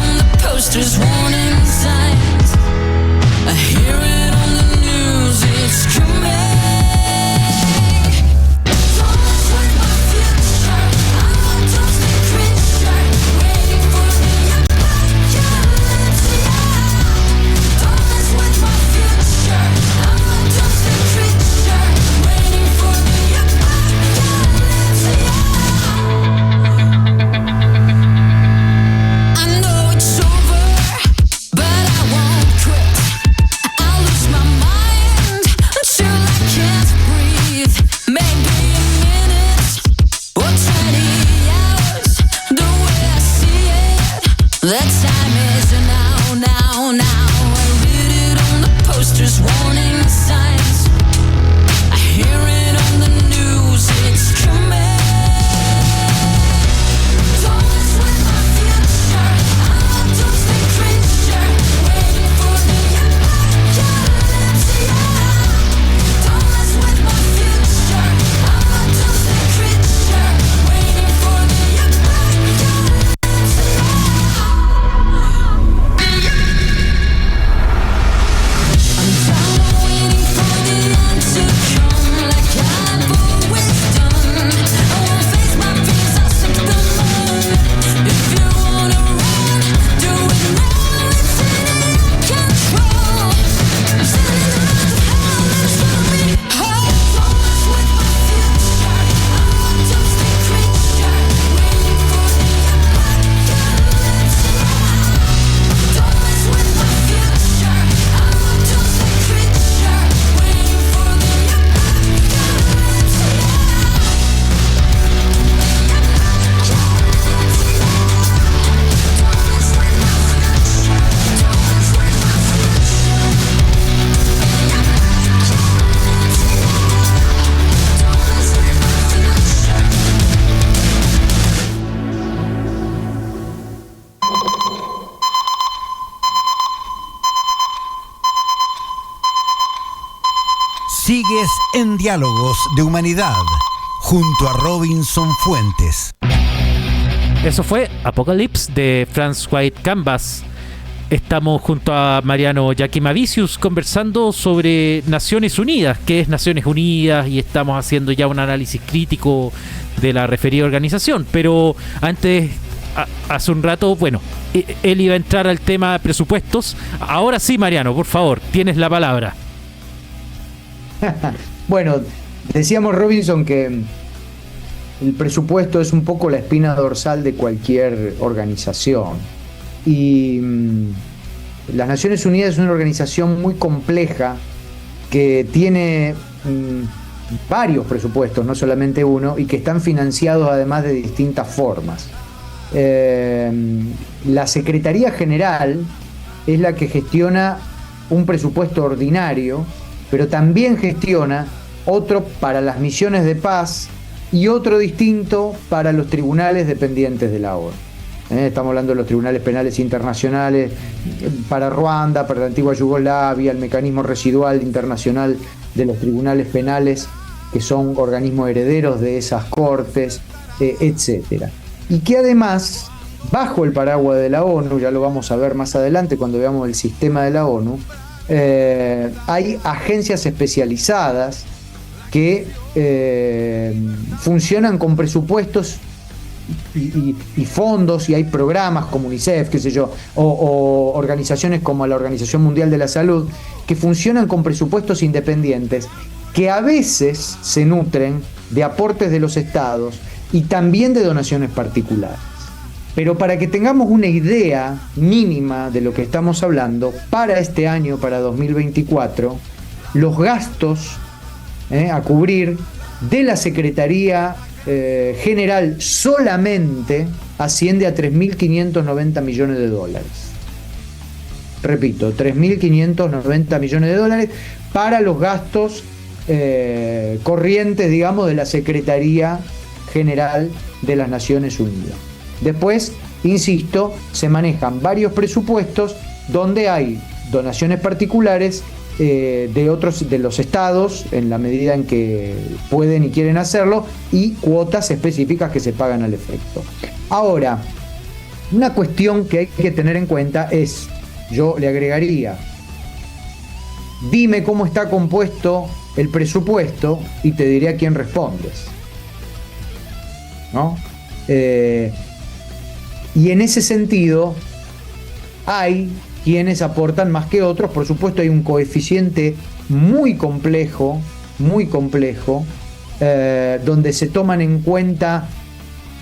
en Diálogos de Humanidad, junto a Robinson Fuentes. Eso fue Apocalypse de Franz White Canvas. Estamos junto a Mariano Yakimavicius conversando sobre Naciones Unidas, qué es Naciones Unidas, y estamos haciendo ya un análisis crítico de la referida organización. Pero antes, hace un rato, bueno, él iba a entrar al tema de presupuestos. Ahora sí, Mariano, por favor, tienes la palabra. Bueno, decíamos, Robinson, que el presupuesto es un poco la espina dorsal de cualquier organización. Y las Naciones Unidas es una organización muy compleja que tiene varios presupuestos, no solamente uno, y que están financiados además de distintas formas. La Secretaría General es la que gestiona un presupuesto ordinario, pero también gestiona otro para las misiones de paz y otro distinto para los tribunales dependientes de la ONU. Estamos hablando de los tribunales penales internacionales para Ruanda, para la antigua Yugoslavia, el mecanismo residual internacional de los tribunales penales, que son organismos herederos de esas cortes, etcétera. Y que además, bajo el paraguas de la ONU, ya lo vamos a ver más adelante cuando veamos el sistema de la ONU, hay agencias especializadas que funcionan con presupuestos y fondos, y hay programas como UNICEF, qué sé yo, o organizaciones como la Organización Mundial de la Salud, que funcionan con presupuestos independientes, que a veces se nutren de aportes de los estados y también de donaciones particulares. Pero para que tengamos una idea mínima de lo que estamos hablando, para este año, para 2024, los gastos a cubrir de la Secretaría General solamente asciende a 3.590 millones de dólares. Repito, 3.590 millones de dólares para los gastos corrientes, digamos, de la Secretaría General de las Naciones Unidas. Después, insisto, se manejan varios presupuestos donde hay donaciones particulares de los estados, en la medida en que pueden y quieren hacerlo, y cuotas específicas que se pagan al efecto. Ahora, una cuestión que hay que tener en cuenta es, yo le agregaría, dime cómo está compuesto el presupuesto y te diré a quién respondes, ¿no? Y en ese sentido hay quienes aportan más que otros. Por supuesto, hay un coeficiente muy complejo, donde se toman en cuenta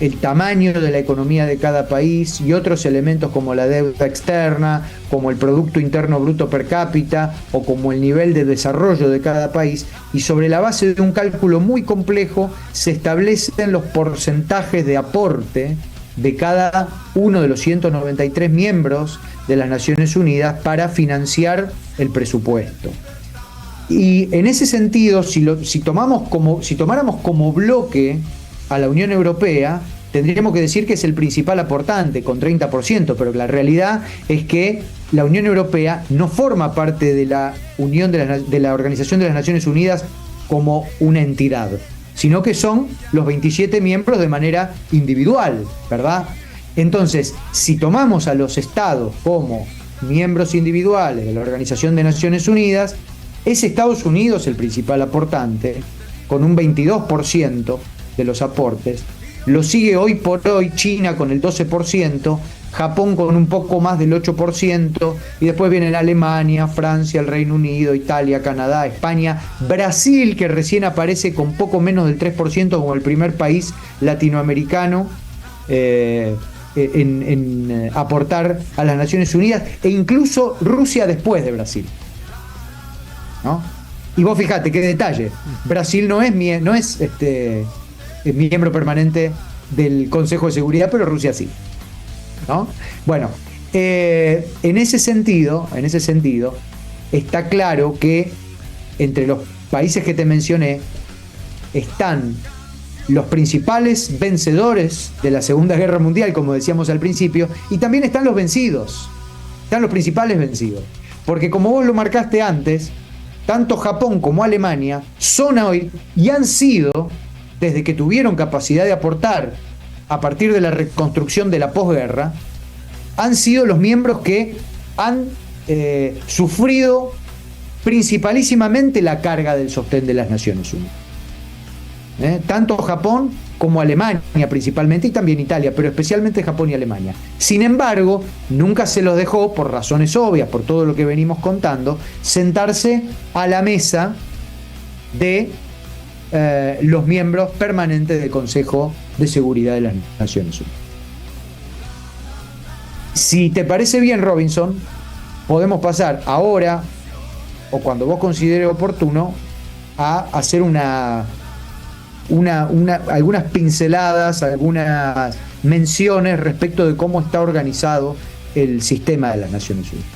el tamaño de la economía de cada país y otros elementos como la deuda externa, como el Producto Interno Bruto per cápita o como el nivel de desarrollo de cada país, y sobre la base de un cálculo muy complejo se establecen los porcentajes de aporte de cada uno de los 193 miembros de las Naciones Unidas para financiar el presupuesto. Y en ese sentido, si tomáramos como bloque a la Unión Europea, tendríamos que decir que es el principal aportante, con 30%, pero la realidad es que la Unión Europea no forma parte de la Unión de la Organización de las Naciones Unidas como una entidad, sino que son los 27 miembros de manera individual, ¿verdad? Entonces, si tomamos a los estados como miembros individuales de la Organización de Naciones Unidas, es Estados Unidos el principal aportante, con un 22% de los aportes. Lo sigue hoy por hoy China con el 12%, Japón con un poco más del 8%, y después vienen Alemania, Francia, el Reino Unido, Italia, Canadá, España, Brasil, que recién aparece con poco menos del 3% como el primer país latinoamericano en aportar a las Naciones Unidas, e incluso Rusia después de Brasil, ¿no? Y vos fijate qué detalle, Brasil no es miembro permanente del Consejo de Seguridad, pero Rusia sí, ¿no? Bueno, en ese sentido, está claro que entre los países que te mencioné están los principales vencedores de la Segunda Guerra Mundial, como decíamos al principio, y también están los vencidos, están los principales vencidos. Porque como vos lo marcaste antes, tanto Japón como Alemania son hoy y han sido, desde que tuvieron capacidad de aportar a partir de la reconstrucción de la posguerra, han sido los miembros que han sufrido principalísimamente la carga del sostén de las Naciones Unidas. Tanto Japón como Alemania principalmente, y también Italia, pero especialmente Japón y Alemania. Sin embargo, nunca se los dejó, por razones obvias, por todo lo que venimos contando, sentarse a la mesa de los miembros permanentes del Consejo de Seguridad de las Naciones Unidas. Si te parece bien, Robinson, podemos pasar ahora, o cuando vos consideres oportuno, a hacer algunas pinceladas, algunas menciones respecto de cómo está organizado el sistema de las Naciones Unidas.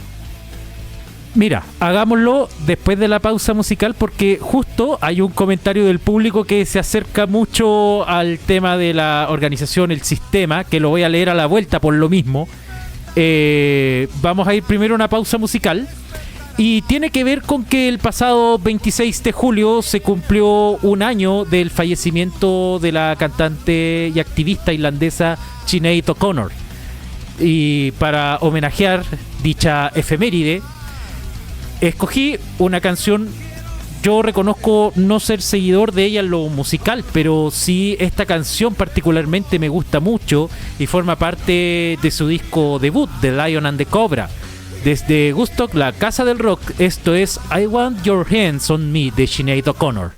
Mira, hagámoslo después de la pausa musical, porque justo hay un comentario del público que se acerca mucho al tema de la organización, el sistema, que lo voy a leer a la vuelta por lo mismo. Vamos a ir primero a una pausa musical. Y tiene que ver con que el pasado 26 de julio se cumplió un año del fallecimiento de la cantante y activista irlandesa Sinead O'Connor. Y para homenajear dicha efeméride, escogí una canción. Yo reconozco no ser seguidor de ella en lo musical, pero sí esta canción particularmente me gusta mucho y forma parte de su disco debut, The Lion and the Cobra. Desde Woodstock, la casa del rock, esto es I Want Your Hands on Me de Sinead O'Connor.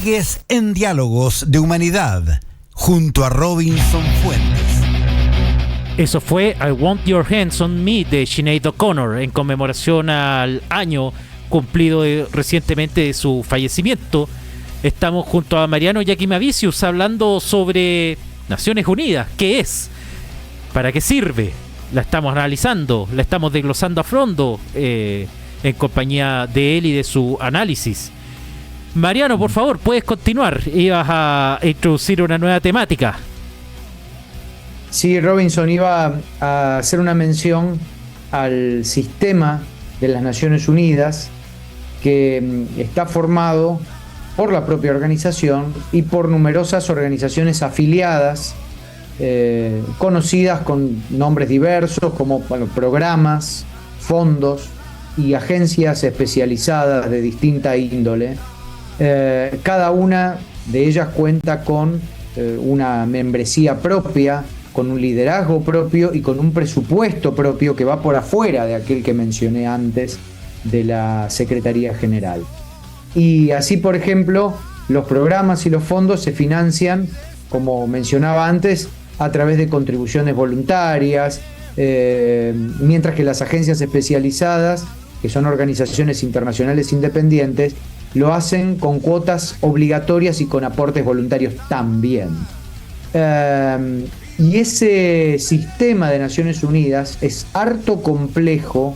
Sigues en Diálogos de Humanidad junto a Robinson Fuentes. Eso fue I Want Your Hands on Me de Sinead O'Connor en conmemoración al año cumplido recientemente de su fallecimiento. Estamos junto a Mariano Yakimavicius hablando sobre Naciones Unidas. ¿Qué es? ¿Para qué sirve? La estamos analizando, la estamos desglosando a fondo en compañía de él y de su análisis. Mariano, por favor, puedes continuar. Ibas a introducir una nueva temática. Sí, Robinson, iba a hacer una mención al sistema de las Naciones Unidas, que está formado por la propia organización y por numerosas organizaciones afiliadas, conocidas con nombres diversos como programas, fondos y agencias especializadas de distinta índole. Cada una de ellas cuenta con una membresía propia, con un liderazgo propio y con un presupuesto propio que va por afuera de aquel que mencioné antes de la Secretaría General. Y así, por ejemplo, los programas y los fondos se financian, como mencionaba antes, a través de contribuciones voluntarias, mientras que las agencias especializadas, que son organizaciones internacionales independientes, lo hacen con cuotas obligatorias y con aportes voluntarios también. Y ese sistema de Naciones Unidas es harto complejo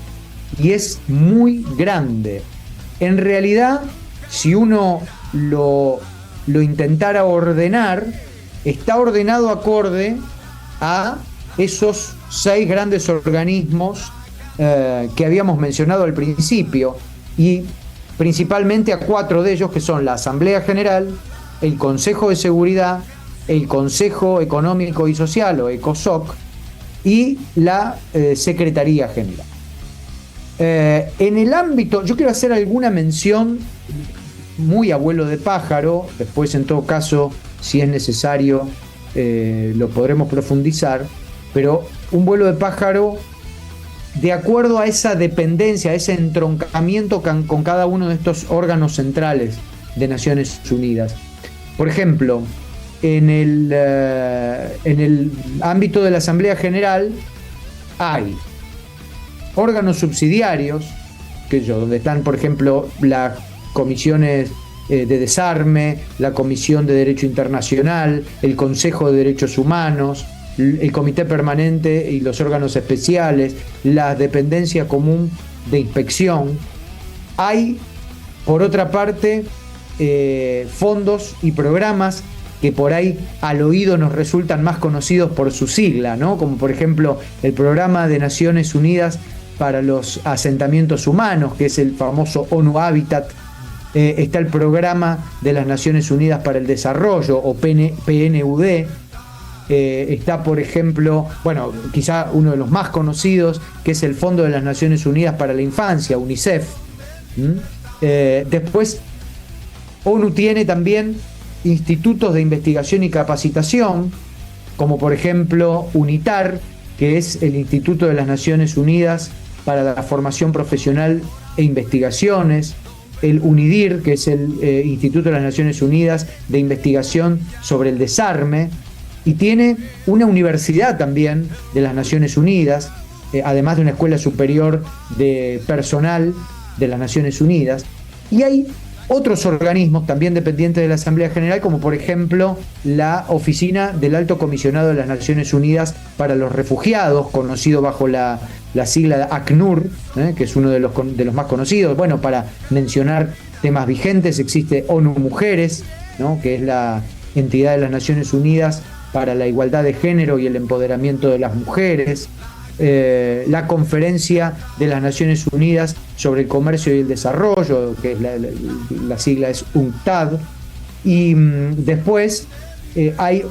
y es muy grande. En realidad, si uno lo intentara ordenar, está ordenado acorde a esos 6 grandes organismos que habíamos mencionado al principio, y principalmente a 4 de ellos, que son la Asamblea General, el Consejo de Seguridad, el Consejo Económico y Social, o ECOSOC, y la Secretaría General. En el ámbito, yo quiero hacer alguna mención muy a vuelo de pájaro, después en todo caso, si es necesario, lo podremos profundizar, pero un vuelo de pájaro de acuerdo a esa dependencia, a ese entroncamiento con cada uno de estos órganos centrales de Naciones Unidas. Por ejemplo, en el ámbito de la Asamblea General hay órganos subsidiarios, donde están, por ejemplo, las comisiones de desarme, la Comisión de Derecho Internacional, el Consejo de Derechos Humanos, el Comité Permanente y los órganos especiales, la Dependencia Común de Inspección. Hay, por otra parte, fondos y programas que por ahí al oído nos resultan más conocidos por su sigla, ¿no? Como por ejemplo el Programa de Naciones Unidas para los Asentamientos Humanos, que es el famoso ONU Habitat. Está el Programa de las Naciones Unidas para el Desarrollo, o PNUD. Está, por ejemplo, bueno, quizá uno de los más conocidos, que es el Fondo de las Naciones Unidas para la Infancia, UNICEF. Después, ONU tiene también institutos de investigación y capacitación, como por ejemplo UNITAR, que es el Instituto de las Naciones Unidas para la Formación Profesional e Investigaciones, el UNIDIR, que es el Instituto de las Naciones Unidas de Investigación sobre el Desarme, y tiene una universidad también de las Naciones Unidas, además de una escuela superior de personal de las Naciones Unidas. Y hay otros organismos también dependientes de la Asamblea General, como por ejemplo la Oficina del Alto Comisionado de las Naciones Unidas para los Refugiados, conocido bajo la sigla de ACNUR, que es uno de los más conocidos. Bueno, para mencionar temas vigentes, existe ONU Mujeres, ¿no?, que es la entidad de las Naciones Unidas para la igualdad de género y el empoderamiento de las mujeres. La Conferencia de las Naciones Unidas sobre el Comercio y el Desarrollo, que es la sigla es UNCTAD, y después hay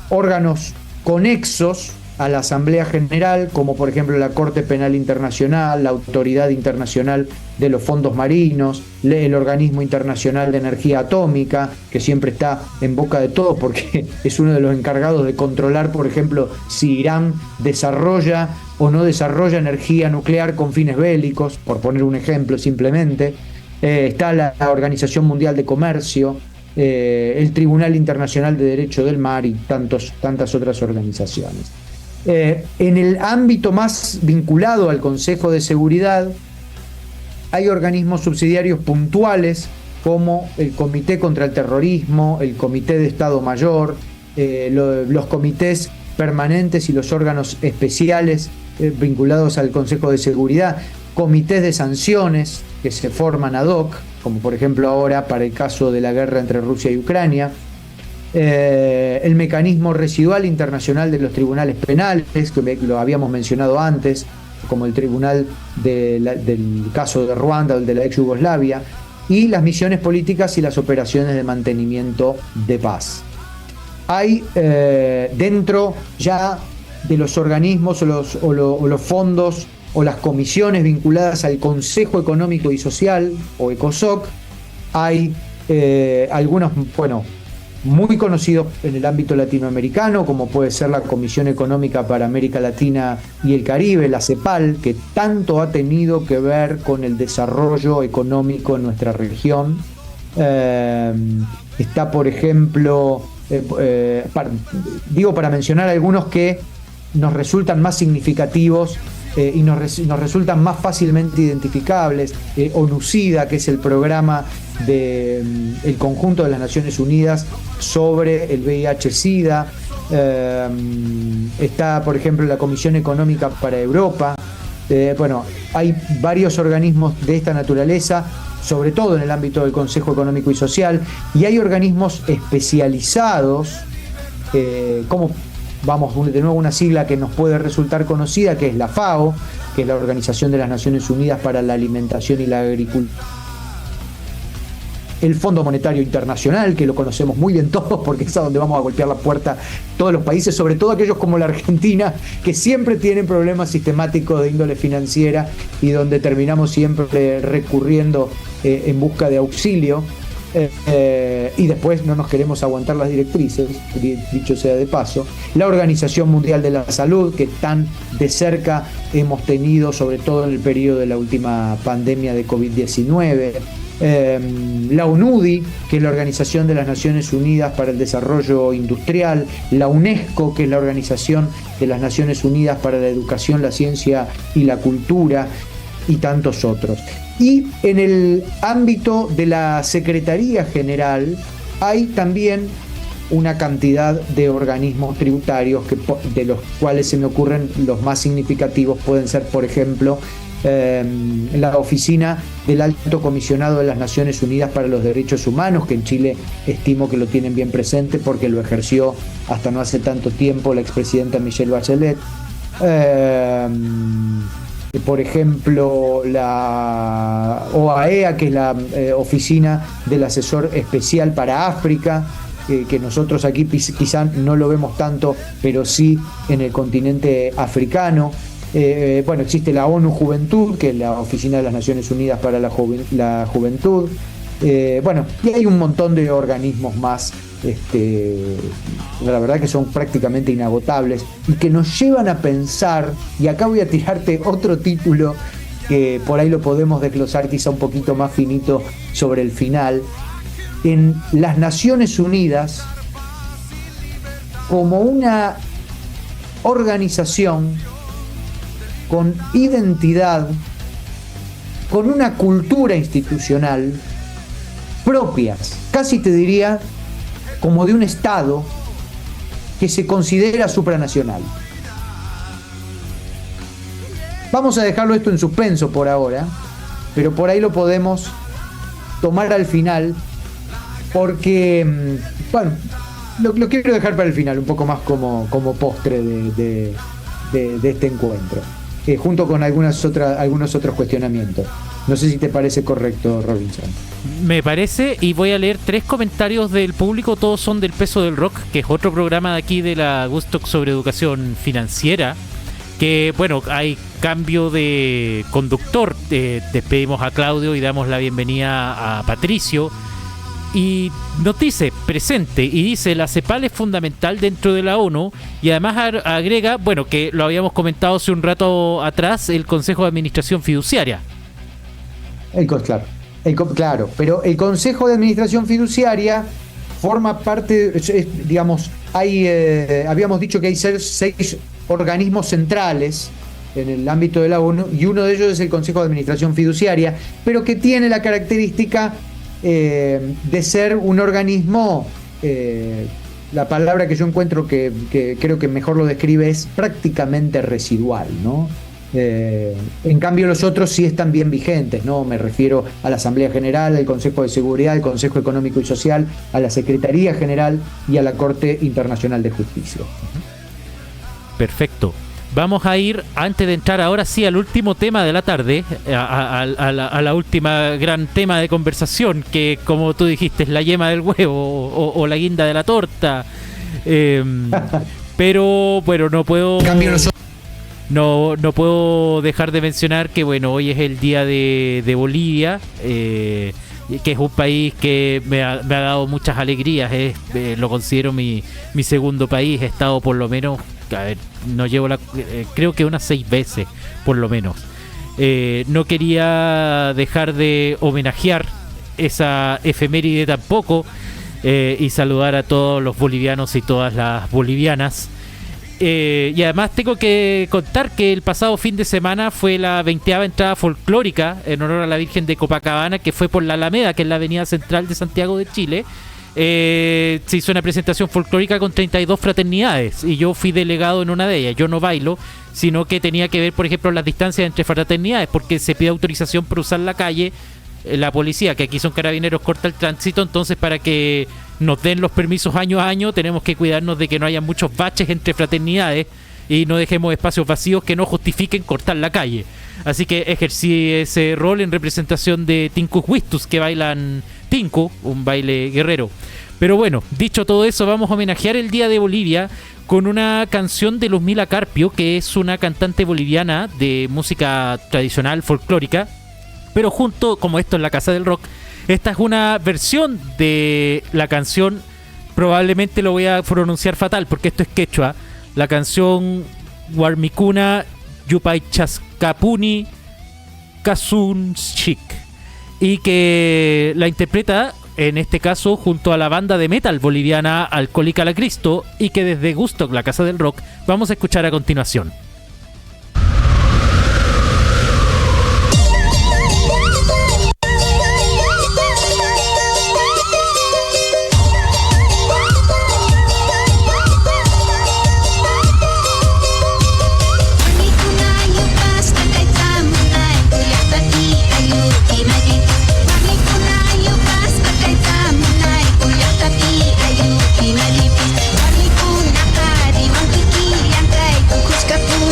órganos conexos a la Asamblea General, como por ejemplo la Corte Penal Internacional, la Autoridad Internacional de los Fondos Marinos, el Organismo Internacional de Energía Atómica, que siempre está en boca de todos porque es uno de los encargados de controlar, por ejemplo, si Irán desarrolla o no desarrolla energía nuclear con fines bélicos, por poner un ejemplo simplemente. Está la Organización Mundial de Comercio, el Tribunal Internacional de Derecho del Mar y tantas otras organizaciones. En el ámbito más vinculado al Consejo de Seguridad, hay organismos subsidiarios puntuales como el Comité contra el Terrorismo, el Comité de Estado Mayor, los comités permanentes y los órganos especiales vinculados al Consejo de Seguridad, comités de sanciones que se forman ad hoc, como por ejemplo ahora para el caso de la guerra entre Rusia y Ucrania, el mecanismo residual internacional de los tribunales penales, que lo habíamos mencionado antes, como el tribunal del caso de Ruanda o el de la ex Yugoslavia, y las misiones políticas y las operaciones de mantenimiento de paz. Hay dentro ya de los organismos o los fondos o las comisiones vinculadas al Consejo Económico y Social, o ECOSOC, hay algunos, muy conocidos en el ámbito latinoamericano, como puede ser la Comisión Económica para América Latina y el Caribe, la CEPAL, que tanto ha tenido que ver con el desarrollo económico en nuestra región. Está, por ejemplo, para mencionar algunos que nos resultan más significativos y nos resultan más fácilmente identificables. ONUCIDA, que es el programa del conjunto de las Naciones Unidas sobre el VIH-Sida. Está, por ejemplo, la Comisión Económica para Europa. Hay varios organismos de esta naturaleza, sobre todo en el ámbito del Consejo Económico y Social, y hay organismos especializados, como de nuevo una sigla que nos puede resultar conocida, que es la FAO, que es la Organización de las Naciones Unidas para la Alimentación y la Agricultura. El Fondo Monetario Internacional, que lo conocemos muy bien todos, porque es a donde vamos a golpear la puerta todos los países, sobre todo aquellos como la Argentina, que siempre tienen problemas sistemáticos de índole financiera y donde terminamos siempre recurriendo en busca de auxilio. Y después no nos queremos aguantar las directrices, dicho sea de paso. La Organización Mundial de la Salud, que tan de cerca hemos tenido, sobre todo en el periodo de la última pandemia de COVID-19. La UNUDI, que es la Organización de las Naciones Unidas para el Desarrollo Industrial. La UNESCO, que es la Organización de las Naciones Unidas para la Educación, la Ciencia y la Cultura, y tantos otros. Y en el ámbito de la Secretaría General hay también una cantidad de organismos tributarios de los cuales se me ocurren los más significativos. Pueden ser, por ejemplo, la Oficina del Alto Comisionado de las Naciones Unidas para los Derechos Humanos, que en Chile estimo que lo tienen bien presente porque lo ejerció hasta no hace tanto tiempo la expresidenta Michelle Bachelet. Por ejemplo, la OAEA, que es la Oficina del Asesor Especial para África, que nosotros aquí quizá no lo vemos tanto, pero sí en el continente africano. Existe la ONU Juventud, que es la Oficina de las Naciones Unidas para la Juventud. Y hay un montón de organismos más, la verdad que son prácticamente inagotables y que nos llevan a pensar, y acá voy a tirarte otro título que por ahí lo podemos desglosar quizá un poquito más finito sobre el final, en las Naciones Unidas como una organización con identidad, con una cultura institucional propias, casi te diría como de un Estado que se considera supranacional. Vamos a dejarlo esto en suspenso por ahora, pero por ahí lo podemos tomar al final, porque, lo quiero dejar para el final, un poco más como postre de este encuentro, junto con algunos otros cuestionamientos. No sé si te parece correcto, Robinson. Me parece, y voy a leer 3 comentarios del público, todos son del Peso del Rock, que es otro programa de aquí de la Gustock sobre educación financiera, que hay cambio de conductor. Despedimos a Claudio y damos la bienvenida a Patricio, y nos dice presente, y dice: la CEPAL es fundamental dentro de la ONU, y además agrega, que lo habíamos comentado hace un rato atrás, el Consejo de Administración Fiduciaria. Claro, pero el Consejo de Administración Fiduciaria forma parte, digamos, habíamos dicho que hay 6 organismos centrales en el ámbito de la ONU, y uno de ellos es el Consejo de Administración Fiduciaria, pero que tiene la característica de ser un organismo, la palabra que yo encuentro que creo que mejor lo describe es prácticamente residual, ¿no? En cambio los otros sí están bien vigentes, ¿no? Me refiero a la Asamblea General, al Consejo de Seguridad, al Consejo Económico y Social, a la Secretaría General y a la Corte Internacional de Justicia. Perfecto. Vamos a ir, antes de entrar ahora sí al último tema de la tarde, a la última gran tema de conversación, que como tú dijiste es la yema del huevo o la guinda de la torta. Pero bueno, no puedo... No puedo dejar de mencionar que bueno, hoy es el día de Bolivia, que es un país que me ha dado muchas alegrías. Lo considero mi segundo país. He estado por lo menos, a ver, no llevo creo que unas 6 veces por lo menos. No quería dejar de homenajear esa efeméride tampoco, y saludar a todos los bolivianos y todas las bolivianas. Y además tengo que contar que el pasado fin de semana fue la 20ª entrada folclórica en honor a la Virgen de Copacabana, que fue por la Alameda, que es la avenida central de Santiago de Chile. Se hizo una presentación folclórica con 32 fraternidades y yo fui delegado en una de ellas. Yo no bailo, sino que tenía que ver, por ejemplo, las distancias entre fraternidades, porque se pide autorización para usar la calle. La policía, que aquí son carabineros, corta el tránsito, entonces para que nos den los permisos año a año tenemos que cuidarnos de que no haya muchos baches entre fraternidades y no dejemos espacios vacíos que no justifiquen cortar la calle. Así que ejercí ese rol en representación de Tinkus Huistus, que bailan tinku, un baile guerrero. Pero bueno, dicho todo eso, vamos a homenajear el Día de Bolivia con una canción de Luzmila Carpio, que es una cantante boliviana de música tradicional folclórica. Pero junto, como esto es la Casa del Rock, esta es una versión de la canción, probablemente lo voy a pronunciar fatal porque esto es quechua, la canción Warmicuna Yupaychascapuni Kasunchik, y que la interpreta en este caso junto a la banda de metal boliviana Alcohólica la Cristo, y que desde Gustock, la Casa del Rock, vamos a escuchar a continuación. Capun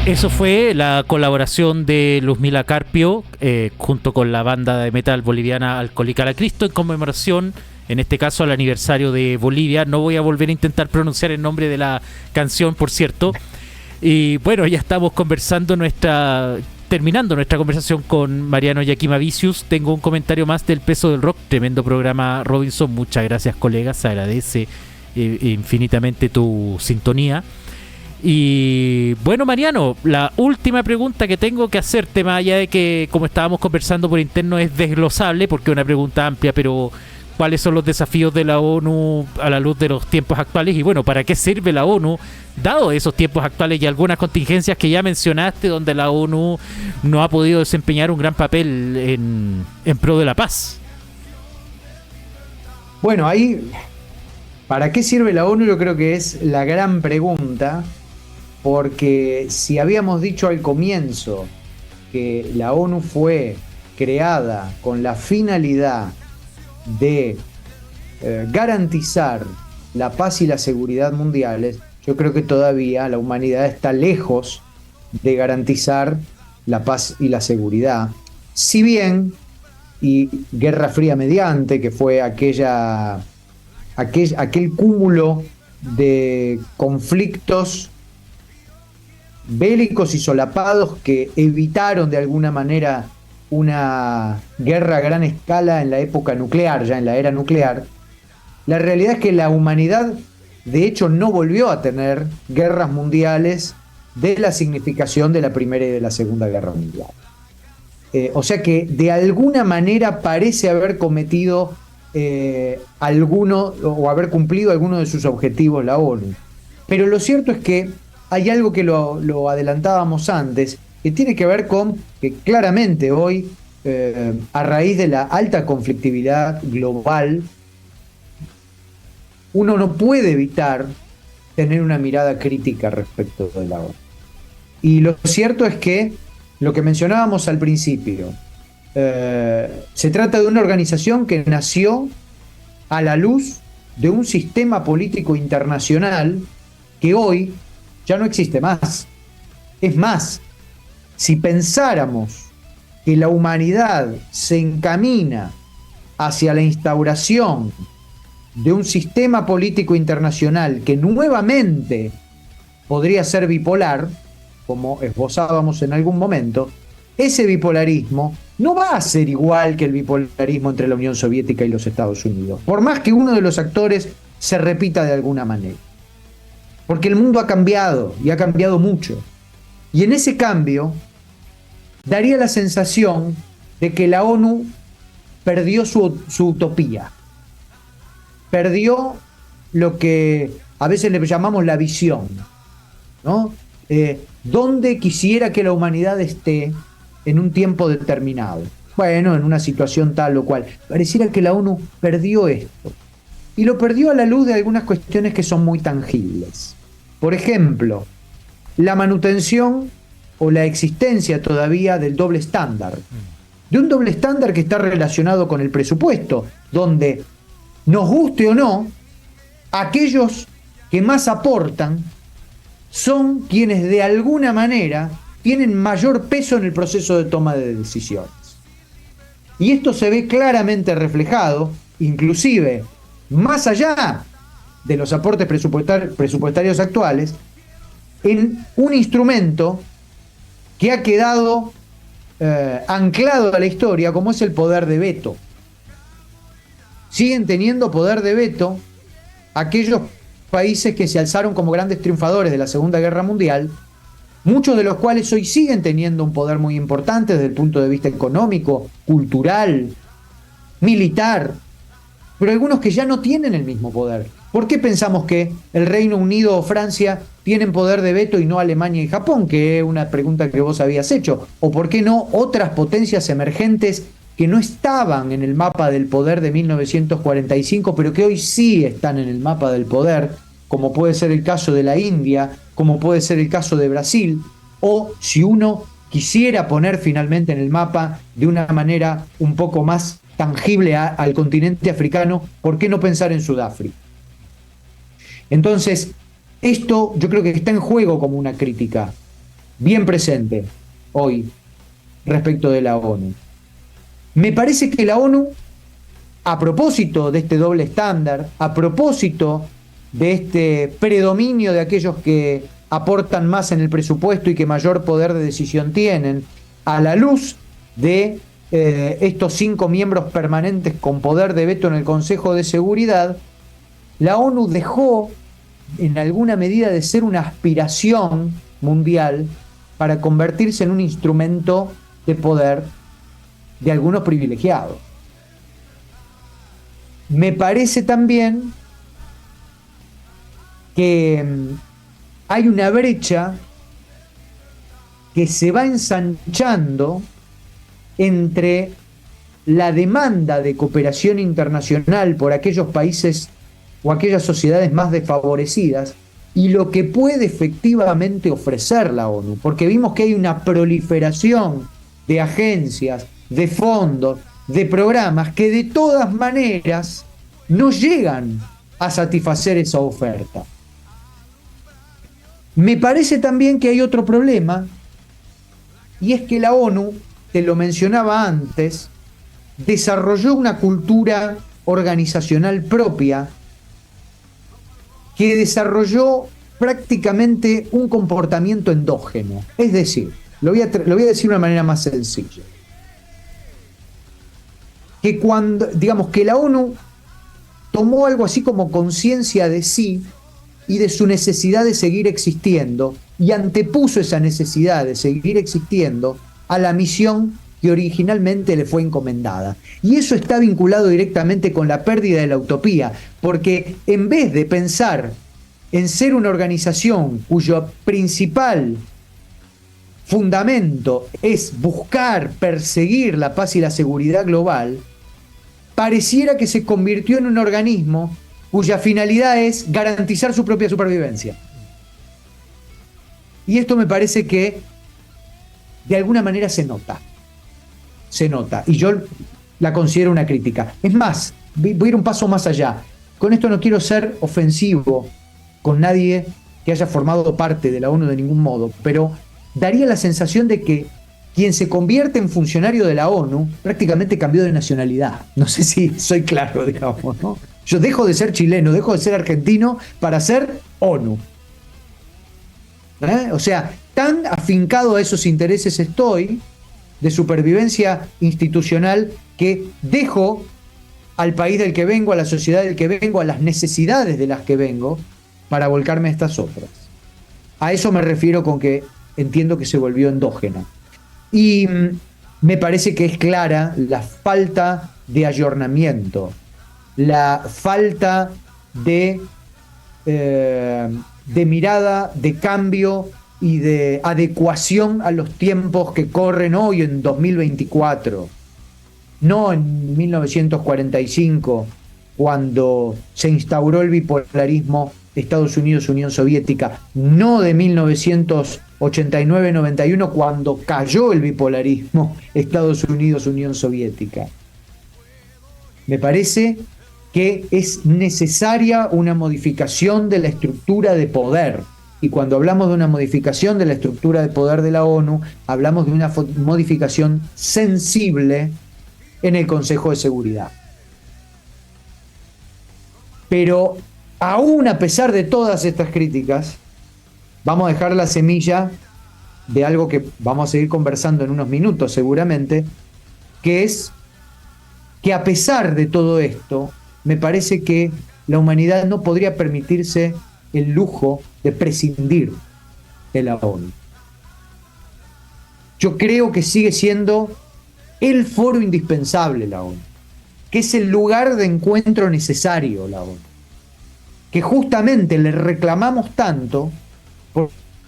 Eso fue la colaboración de Luzmila Carpio junto con la banda de metal boliviana Alcohólica la Cristo en conmemoración, en este caso, al aniversario de Bolivia. No voy a volver a intentar pronunciar el nombre de la canción, por cierto. Y bueno, ya estamos terminando nuestra conversación con Mariano Yakima Vicius. Tengo un comentario más del Peso del Rock. Tremendo programa, Robinson. Muchas gracias, colegas. Se agradece infinitamente tu sintonía. Y bueno, Mariano, la última pregunta que tengo que hacerte, más allá de que, como estábamos conversando por interno, es desglosable porque es una pregunta amplia, pero ¿cuáles son los desafíos de la ONU a la luz de los tiempos actuales? Y bueno, ¿para qué sirve la ONU, dado esos tiempos actuales y algunas contingencias que ya mencionaste, donde la ONU no ha podido desempeñar un gran papel en pro de la paz? Bueno, ahí, ¿para qué sirve la ONU? Yo creo que es la gran pregunta, porque si habíamos dicho al comienzo que la ONU fue creada con la finalidad de garantizar la paz y la seguridad mundiales, yo creo que todavía la humanidad está lejos de garantizar la paz y la seguridad. Si bien, y Guerra Fría mediante, que fue aquel cúmulo de conflictos bélicos y solapados que evitaron de alguna manera una guerra a gran escala en la época nuclear, ya en la era nuclear, la realidad es que la humanidad de hecho no volvió a tener guerras mundiales de la significación de la Primera y de la Segunda Guerra Mundial. O sea que de alguna manera parece haber cometido alguno o haber cumplido alguno de sus objetivos la ONU. Pero lo cierto es que hay algo que lo adelantábamos antes, que tiene que ver con que claramente hoy, a raíz de la alta conflictividad global, uno no puede evitar tener una mirada crítica respecto de la ONU. Y lo cierto es que, lo que mencionábamos al principio, se trata de una organización que nació a la luz de un sistema político internacional que hoy ya no existe más. Es más, si pensáramos que la humanidad se encamina hacia la instauración de un sistema político internacional que nuevamente podría ser bipolar, como esbozábamos en algún momento, ese bipolarismo no va a ser igual que el bipolarismo entre la Unión Soviética y los Estados Unidos, por más que uno de los actores se repita de alguna manera. Porque el mundo ha cambiado, y ha cambiado mucho. Y en ese cambio daría la sensación de que la ONU perdió su utopía. Perdió lo que a veces le llamamos la visión, ¿no? ¿Dónde quisiera que la humanidad esté en un tiempo determinado? Bueno, en una situación tal o cual. Pareciera que la ONU perdió esto. Y lo perdió a la luz de algunas cuestiones que son muy tangibles. Por ejemplo, la manutención o la existencia todavía del doble estándar. De un doble estándar que está relacionado con el presupuesto, donde, nos guste o no, aquellos que más aportan son quienes de alguna manera tienen mayor peso en el proceso de toma de decisiones. Y esto se ve claramente reflejado, inclusive más allá de los aportes presupuestarios actuales, en un instrumento que ha quedado anclado a la historia, como es el poder de veto. Siguen teniendo poder de veto aquellos países que se alzaron como grandes triunfadores de la Segunda Guerra Mundial, muchos de los cuales hoy siguen teniendo un poder muy importante desde el punto de vista económico, cultural, militar, pero algunos que ya no tienen el mismo poder. ¿Por qué pensamos que el Reino Unido o Francia tienen poder de veto y no Alemania y Japón? Que es una pregunta que vos habías hecho. ¿O por qué no otras potencias emergentes que no estaban en el mapa del poder de 1945, pero que hoy sí están en el mapa del poder, como puede ser el caso de la India, como puede ser el caso de Brasil, o si uno quisiera poner finalmente en el mapa de una manera un poco más tangible al continente africano, ¿por qué no pensar en Sudáfrica? Entonces, esto yo creo que está en juego como una crítica. bien presente hoy respecto de la ONU. Me parece que la ONU, a propósito de este doble estándar, a propósito de este predominio de aquellos que aportan más en el presupuesto y que mayor poder de decisión tienen, a la luz de estos 5 miembros permanentes con poder de veto en el Consejo de Seguridad, la ONU dejó en alguna medida de ser una aspiración mundial para convertirse en un instrumento de poder de algunos privilegiados. Me parece también que hay una brecha que se va ensanchando entre la demanda de cooperación internacional por aquellos países o aquellas sociedades más desfavorecidas y lo que puede efectivamente ofrecer la ONU, porque vimos que hay una proliferación de agencias, de fondos, de programas que de todas maneras no llegan a satisfacer esa oferta. Me parece también que hay otro problema, y es que la ONU, te lo mencionaba antes, desarrolló una cultura organizacional propia que desarrolló prácticamente un comportamiento endógeno. Es decir, lo voy a decir de una manera más sencilla. Que cuando, digamos, que la ONU tomó algo así como conciencia de sí y de su necesidad de seguir existiendo, y antepuso esa necesidad de seguir existiendo a la misión que originalmente le fue encomendada. Y eso está vinculado directamente con la pérdida de la utopía, porque en vez de pensar en ser una organización cuyo principal fundamento es buscar, perseguir la paz y la seguridad global, pareciera que se convirtió en un organismo cuya finalidad es garantizar su propia supervivencia. Y esto me parece que de alguna manera se nota. Y yo la considero una crítica. Es más, voy a ir un paso más allá. Con esto no quiero ser ofensivo con nadie que haya formado parte de la ONU de ningún modo, pero daría la sensación de que quien se convierte en funcionario de la ONU prácticamente cambió de nacionalidad. No sé si soy claro, digamos, ¿no? Yo dejo de ser chileno, dejo de ser argentino para ser ONU. O sea, tan afincado a esos intereses estoy de supervivencia institucional que dejo al país del que vengo, a la sociedad del que vengo, a las necesidades de las que vengo, para volcarme a estas otras. A eso me refiero con que entiendo que se volvió endógena. Y me parece que es clara la falta de ayornamiento, la falta de mirada, de cambio y de adecuación a los tiempos que corren hoy en 2024. No en 1945, cuando se instauró el bipolarismo Estados Unidos-Unión Soviética. No de 1989-91, cuando cayó el bipolarismo Estados Unidos-Unión Soviética. Me parece que es necesaria una modificación de la estructura de poder. Y cuando hablamos de una modificación de la estructura de poder de la ONU, hablamos de una modificación sensible en el Consejo de Seguridad. Pero aún a pesar de todas estas críticas, vamos a dejar la semilla de algo que vamos a seguir conversando en unos minutos seguramente, que es que a pesar de todo esto, me parece que la humanidad no podría permitirse el lujo de prescindir de la ONU. Yo creo que sigue siendo el foro indispensable la ONU, que es el lugar de encuentro necesario la ONU, que justamente le reclamamos tanto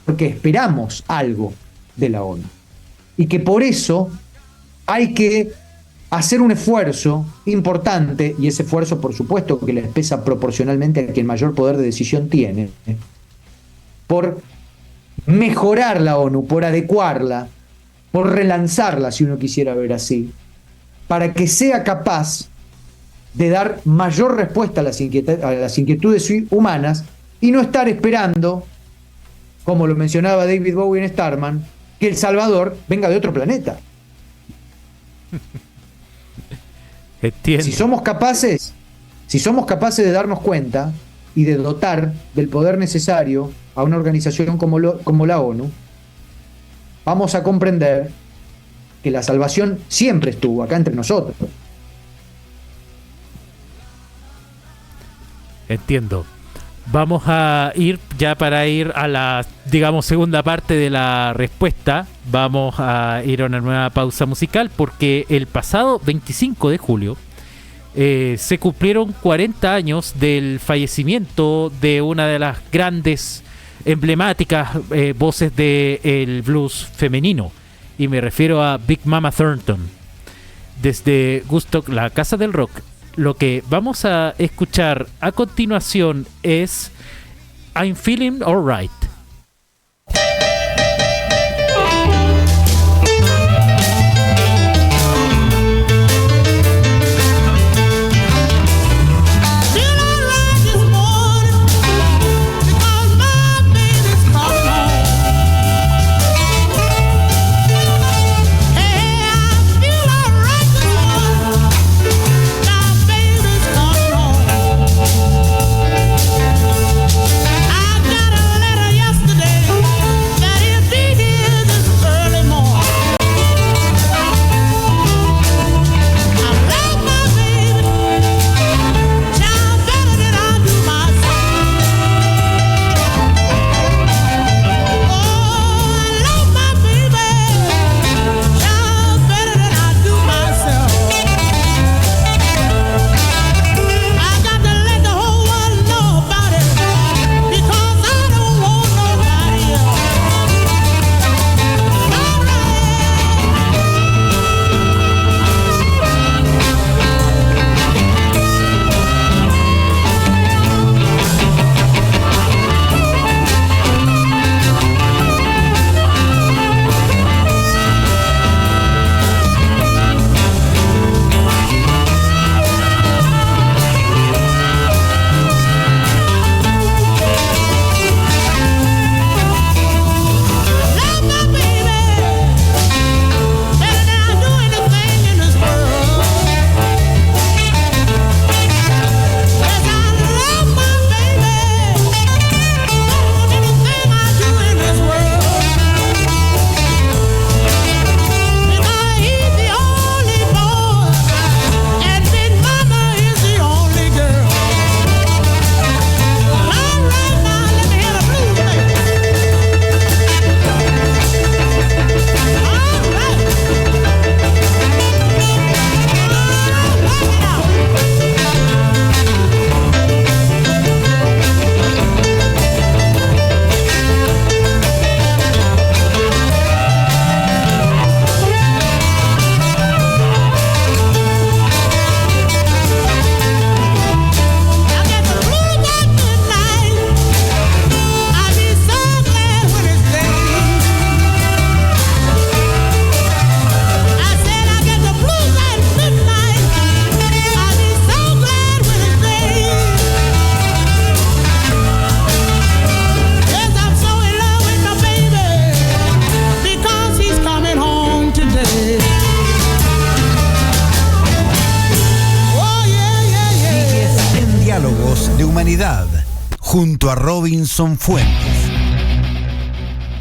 porque esperamos algo de la ONU y que por eso hay que hacer un esfuerzo importante, y ese esfuerzo por supuesto que les pesa proporcionalmente a quien mayor poder de decisión tiene, por mejorar la ONU, por adecuarla, por relanzarla, si uno quisiera ver así, para que sea capaz de dar mayor respuesta a las inquietudes humanas y no estar esperando como lo mencionaba David Bowie en Starman, que El Salvador venga de otro planeta. Entiendo. Si somos capaces de darnos cuenta y de dotar del poder necesario a una organización como la ONU, vamos a comprender que la salvación siempre estuvo acá entre nosotros. Entiendo. Vamos a ir ya para ir a la, digamos, segunda parte de la respuesta. Vamos a ir a una nueva pausa musical porque el pasado 25 de julio se cumplieron 40 años del fallecimiento de una de las grandes, emblemáticas voces del blues femenino. Y me refiero a Big Mama Thornton. Desde Woodstock, la casa del rock, lo que vamos a escuchar a continuación es I'm Feeling Alright. Junto a Robinson Fuentes.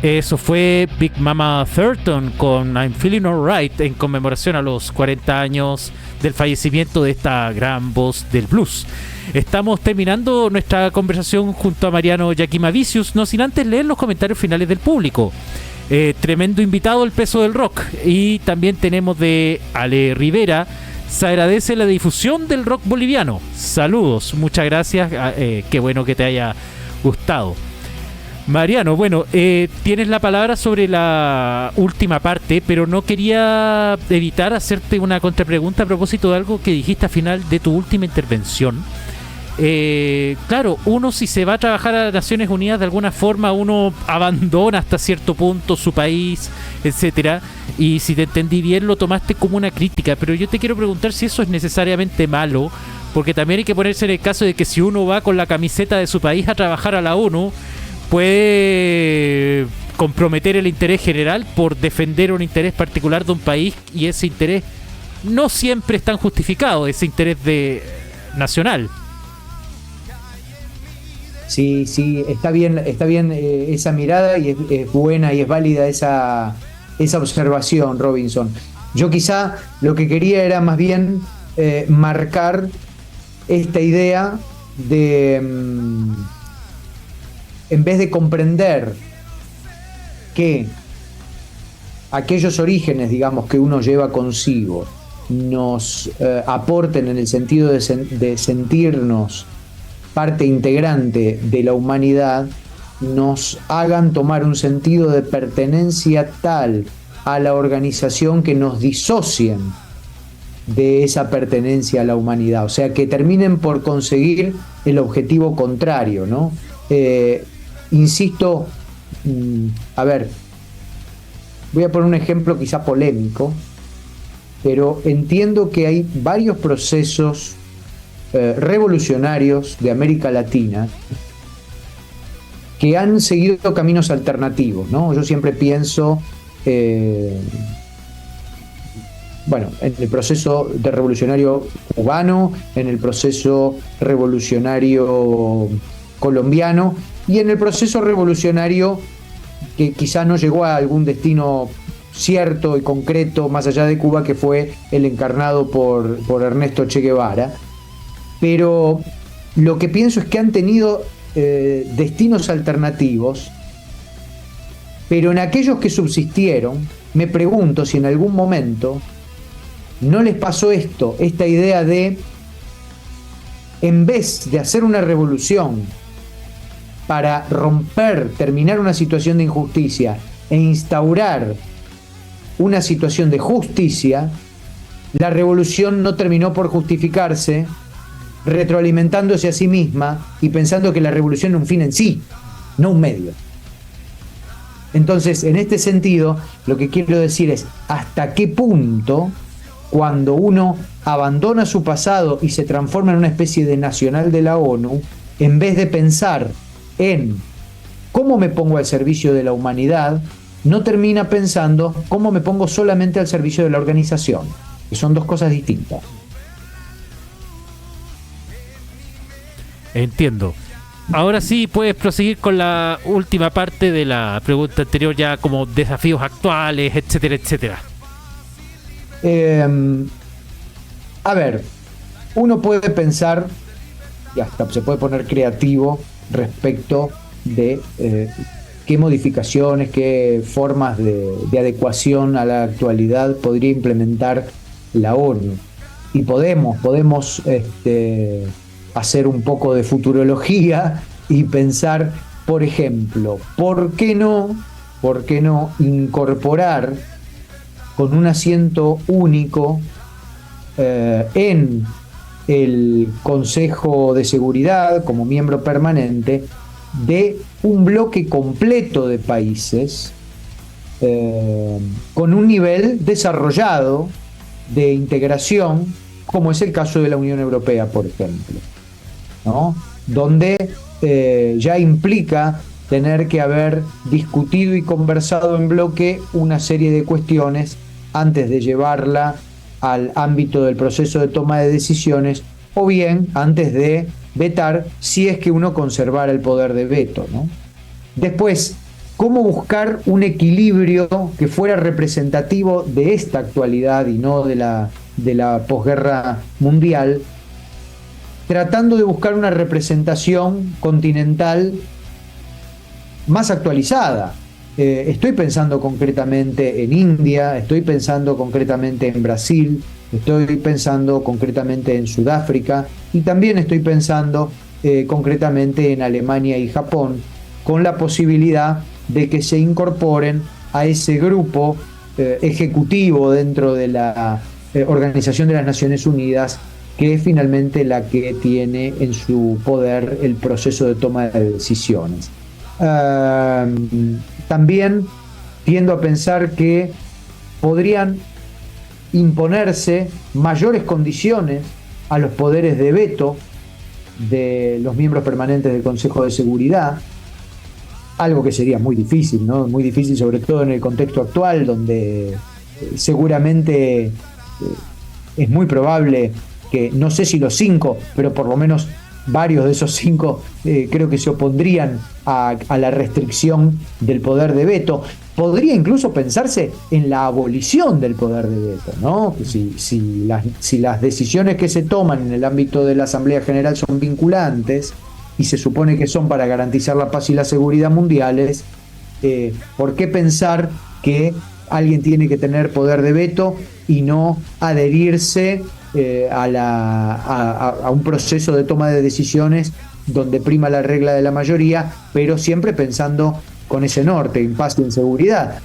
Eso fue Big Mama Thornton con I'm Feeling Alright en conmemoración a los 40 años del fallecimiento de esta gran voz del blues. Estamos terminando nuestra conversación junto a Mariano Yaquimavicius, no sin antes leer los comentarios finales del público. Tremendo invitado el peso del rock. Y también tenemos de Ale Rivera: se agradece la difusión del rock boliviano. Saludos, muchas gracias. Qué bueno que te haya gustado. Mariano, bueno, tienes la palabra sobre la última parte, pero no quería evitar hacerte una contrapregunta a propósito de algo que dijiste al final de tu última intervención. Claro, uno, si se va a trabajar a Naciones Unidas, de alguna forma uno abandona hasta cierto punto su país, etcétera. Y si te entendí bien, lo tomaste como una crítica, pero yo te quiero preguntar si eso es necesariamente malo, porque también hay que ponerse en el caso de que si uno va con la camiseta de su país a trabajar a la ONU, puede comprometer el interés general por defender un interés particular de un país, y ese interés no siempre es tan justificado, ese interés nacional. Sí, está bien esa mirada, y es buena y es válida esa observación, Robinson. Yo quizá lo que quería era más bien marcar esta idea de, en vez de comprender que aquellos orígenes, digamos, que uno lleva consigo nos aporten en el sentido de sentirnos parte integrante de la humanidad, nos hagan tomar un sentido de pertenencia tal a la organización que nos disocien de esa pertenencia a la humanidad, o sea, que terminen por conseguir el objetivo contrario, ¿no? Insisto, a ver, voy a poner un ejemplo quizá polémico, pero entiendo que hay varios procesos revolucionarios de América Latina que han seguido caminos alternativos, ¿no? Yo siempre pienso, bueno, en el proceso de revolucionario cubano, en el proceso revolucionario colombiano y en el proceso revolucionario que quizá no llegó a algún destino cierto y concreto más allá de Cuba, que fue el encarnado por Ernesto Che Guevara. Pero lo que pienso es que han tenido destinos alternativos, pero en aquellos que subsistieron, me pregunto si en algún momento no les pasó esta idea de, en vez de hacer una revolución para terminar una situación de injusticia e instaurar una situación de justicia, la revolución no terminó por justificarse, retroalimentándose a sí misma y pensando que la revolución es un fin en sí, no un medio. Entonces, en este sentido, lo que quiero decir es hasta qué punto, cuando uno abandona su pasado y se transforma en una especie de nacional de la ONU, en vez de pensar en cómo me pongo al servicio de la humanidad, no termina pensando cómo me pongo solamente al servicio de la organización, que son dos cosas distintas. Entiendo. Ahora sí puedes proseguir con la última parte de la pregunta anterior, ya como desafíos actuales, etcétera, etcétera. A ver, uno puede pensar, y hasta se puede poner creativo respecto de qué modificaciones, qué formas de adecuación a la actualidad podría implementar la ONU. Y podemos hacer un poco de futurología y pensar, por ejemplo, ¿por qué no incorporar con un asiento único en el Consejo de Seguridad como miembro permanente de un bloque completo de países con un nivel desarrollado de integración, como es el caso de la Unión Europea, por ejemplo, ¿no? Donde ya implica tener que haber discutido y conversado en bloque una serie de cuestiones antes de llevarla al ámbito del proceso de toma de decisiones, o bien antes de vetar, si es que uno conservara el poder de veto, ¿no? Después, ¿cómo buscar un equilibrio que fuera representativo de esta actualidad y no de la posguerra mundial, tratando de buscar una representación continental más actualizada? Estoy pensando concretamente en India, estoy pensando concretamente en Brasil, estoy pensando concretamente en Sudáfrica y también estoy pensando concretamente en Alemania y Japón, con la posibilidad de que se incorporen a ese grupo ejecutivo dentro de la Organización de las Naciones Unidas, que es finalmente la que tiene en su poder el proceso de toma de decisiones. También tiendo a pensar que podrían imponerse mayores condiciones a los poderes de veto de los miembros permanentes del Consejo de Seguridad, algo que sería muy difícil, ¿no? Muy difícil, sobre todo en el contexto actual, donde seguramente es muy probable que, no sé si los 5, pero por lo menos varios de esos 5 creo que se opondrían a la restricción del poder de veto. Podría incluso pensarse en la abolición del poder de veto, ¿no? Si las decisiones que se toman en el ámbito de la Asamblea General son vinculantes y se supone que son para garantizar la paz y la seguridad mundiales, ¿por qué pensar que alguien tiene que tener poder de veto y no adherirse a un proceso de toma de decisiones donde prima la regla de la mayoría, pero siempre pensando con ese norte, en paz y en seguridad?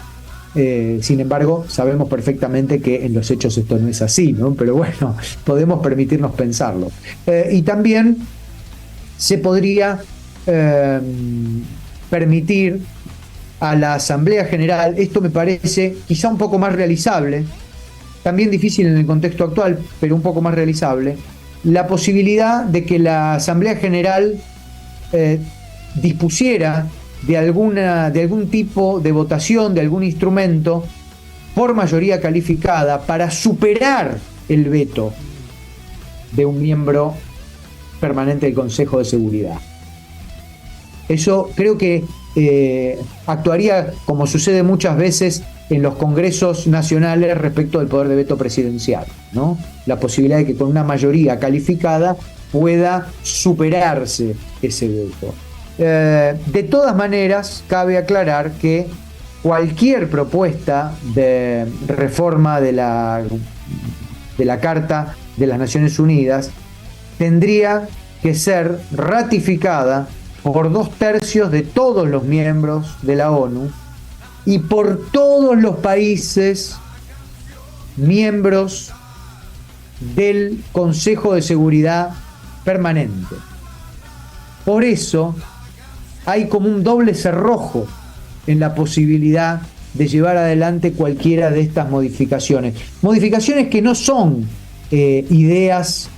Sin embargo, sabemos perfectamente que en los hechos esto no es así, ¿no? Pero bueno, podemos permitirnos pensarlo. Y también se podría permitir a la Asamblea General, esto me parece quizá un poco más realizable, también difícil en el contexto actual, pero un poco más realizable, la posibilidad de que la Asamblea General dispusiera de algún tipo de votación, de algún instrumento, por mayoría calificada, para superar el veto de un miembro permanente del Consejo de Seguridad. Eso creo que actuaría como sucede muchas veces en los congresos nacionales respecto del poder de veto presidencial, ¿no? La posibilidad de que con una mayoría calificada pueda superarse ese veto. De todas maneras, cabe aclarar que cualquier propuesta de reforma de la Carta de las Naciones Unidas tendría que ser ratificada por 2/3 de todos los miembros de la ONU y por todos los países miembros del Consejo de Seguridad Permanente. Por eso hay como un doble cerrojo en la posibilidad de llevar adelante cualquiera de estas modificaciones. Modificaciones que no son ideas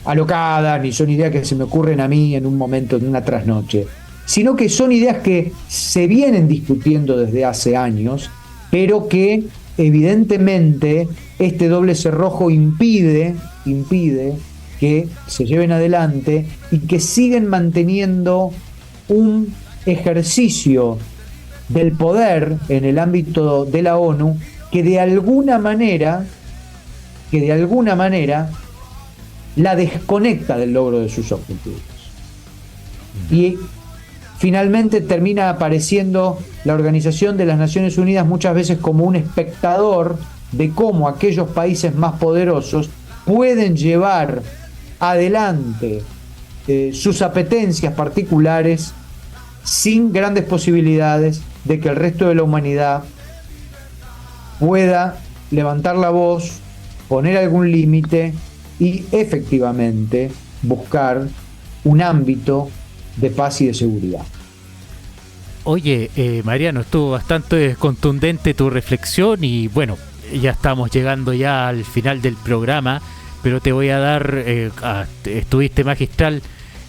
alocadas, ni son ideas que se me ocurren a mí en un momento, en una trasnoche, sino que son ideas que se vienen discutiendo desde hace años, pero que evidentemente este doble cerrojo impide que se lleven adelante y que siguen manteniendo un ejercicio del poder en el ámbito de la ONU que de alguna manera la desconecta del logro de sus objetivos. Y finalmente termina apareciendo la Organización de las Naciones Unidas muchas veces como un espectador de cómo aquellos países más poderosos pueden llevar adelante sus apetencias particulares sin grandes posibilidades de que el resto de la humanidad pueda levantar la voz, poner algún límite y efectivamente buscar un ámbito de paz y de seguridad. Oye, Mariano, estuvo bastante contundente tu reflexión y bueno, ya estamos llegando ya al final del programa, pero te voy a dar, estuviste magistral,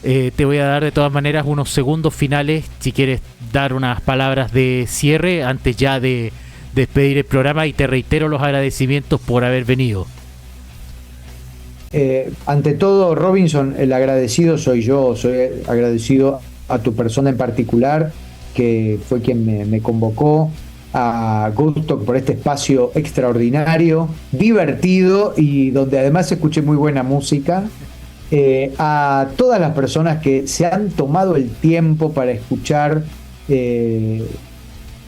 te voy a dar de todas maneras unos segundos finales, si quieres dar unas palabras de cierre antes ya de despedir el programa, y te reitero los agradecimientos por haber venido. Ante todo, Robinson, el agradecido soy yo, soy agradecido a tu persona en particular, que fue quien me convocó a Woodstock por este espacio extraordinario, divertido y donde además escuché muy buena música. A todas las personas que se han tomado el tiempo para escuchar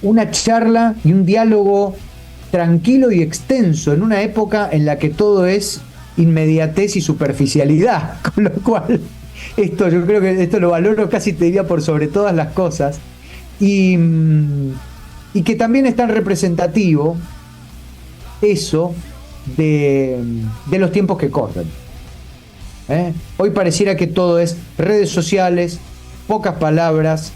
una charla y un diálogo tranquilo y extenso en una época en la que todo es inmediatez y superficialidad, con lo cual yo creo que esto lo valoro casi, te diría, por sobre todas las cosas, y que también es tan representativo eso de los tiempos que corren. Hoy pareciera que todo es redes sociales, pocas palabras,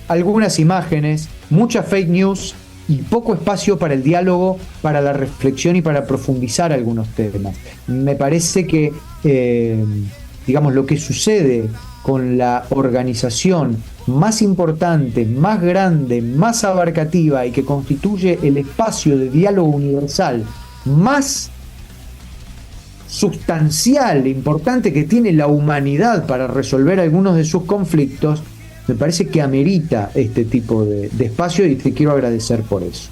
algunas imágenes, mucha fake news y poco espacio para el diálogo, para la reflexión y para profundizar algunos temas. Me parece que digamos, lo que sucede con la organización más importante, más grande, más abarcativa y que constituye el espacio de diálogo universal más sustancial, importante que tiene la humanidad para resolver algunos de sus conflictos, me parece que amerita este tipo de espacio y te quiero agradecer por eso.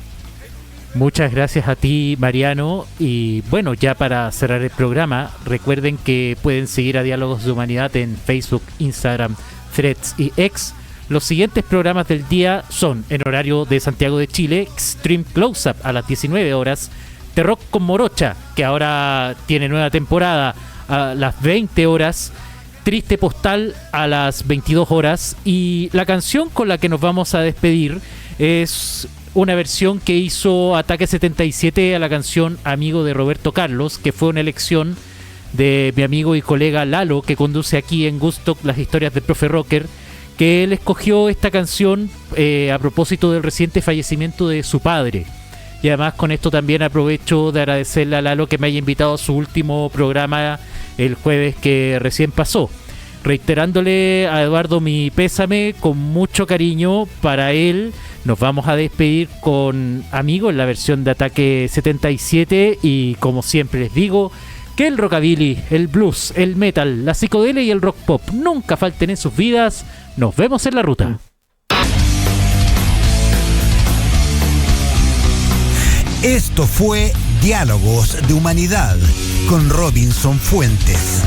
Muchas gracias a ti, Mariano. Y bueno, ya para cerrar el programa, recuerden que pueden seguir a Diálogos de Humanidad en Facebook, Instagram, Threads y X. Los siguientes programas del día son, en horario de Santiago de Chile, Extreme Close-Up a las 19 horas, The Rock con Morocha, que ahora tiene nueva temporada, a las 20 horas, Triste Postal a las 22 horas, y la canción con la que nos vamos a despedir es una versión que hizo Ataque 77 a la canción Amigo de Roberto Carlos, que fue una elección de mi amigo y colega Lalo, que conduce aquí en Gusto las historias del profe Rocker, que él escogió esta canción a propósito del reciente fallecimiento de su padre. Y además con esto también aprovecho de agradecerle a Lalo que me haya invitado a su último programa el jueves que recién pasó. Reiterándole a Eduardo mi pésame con mucho cariño para él. Nos vamos a despedir con Amigo en la versión de Ataque 77 y como siempre les digo, que el rockabilly, el blues, el metal, la psicodelia y el rock pop nunca falten en sus vidas. Nos vemos en la ruta. Esto fue Diálogos de Humanidad con Robinson Fuentes.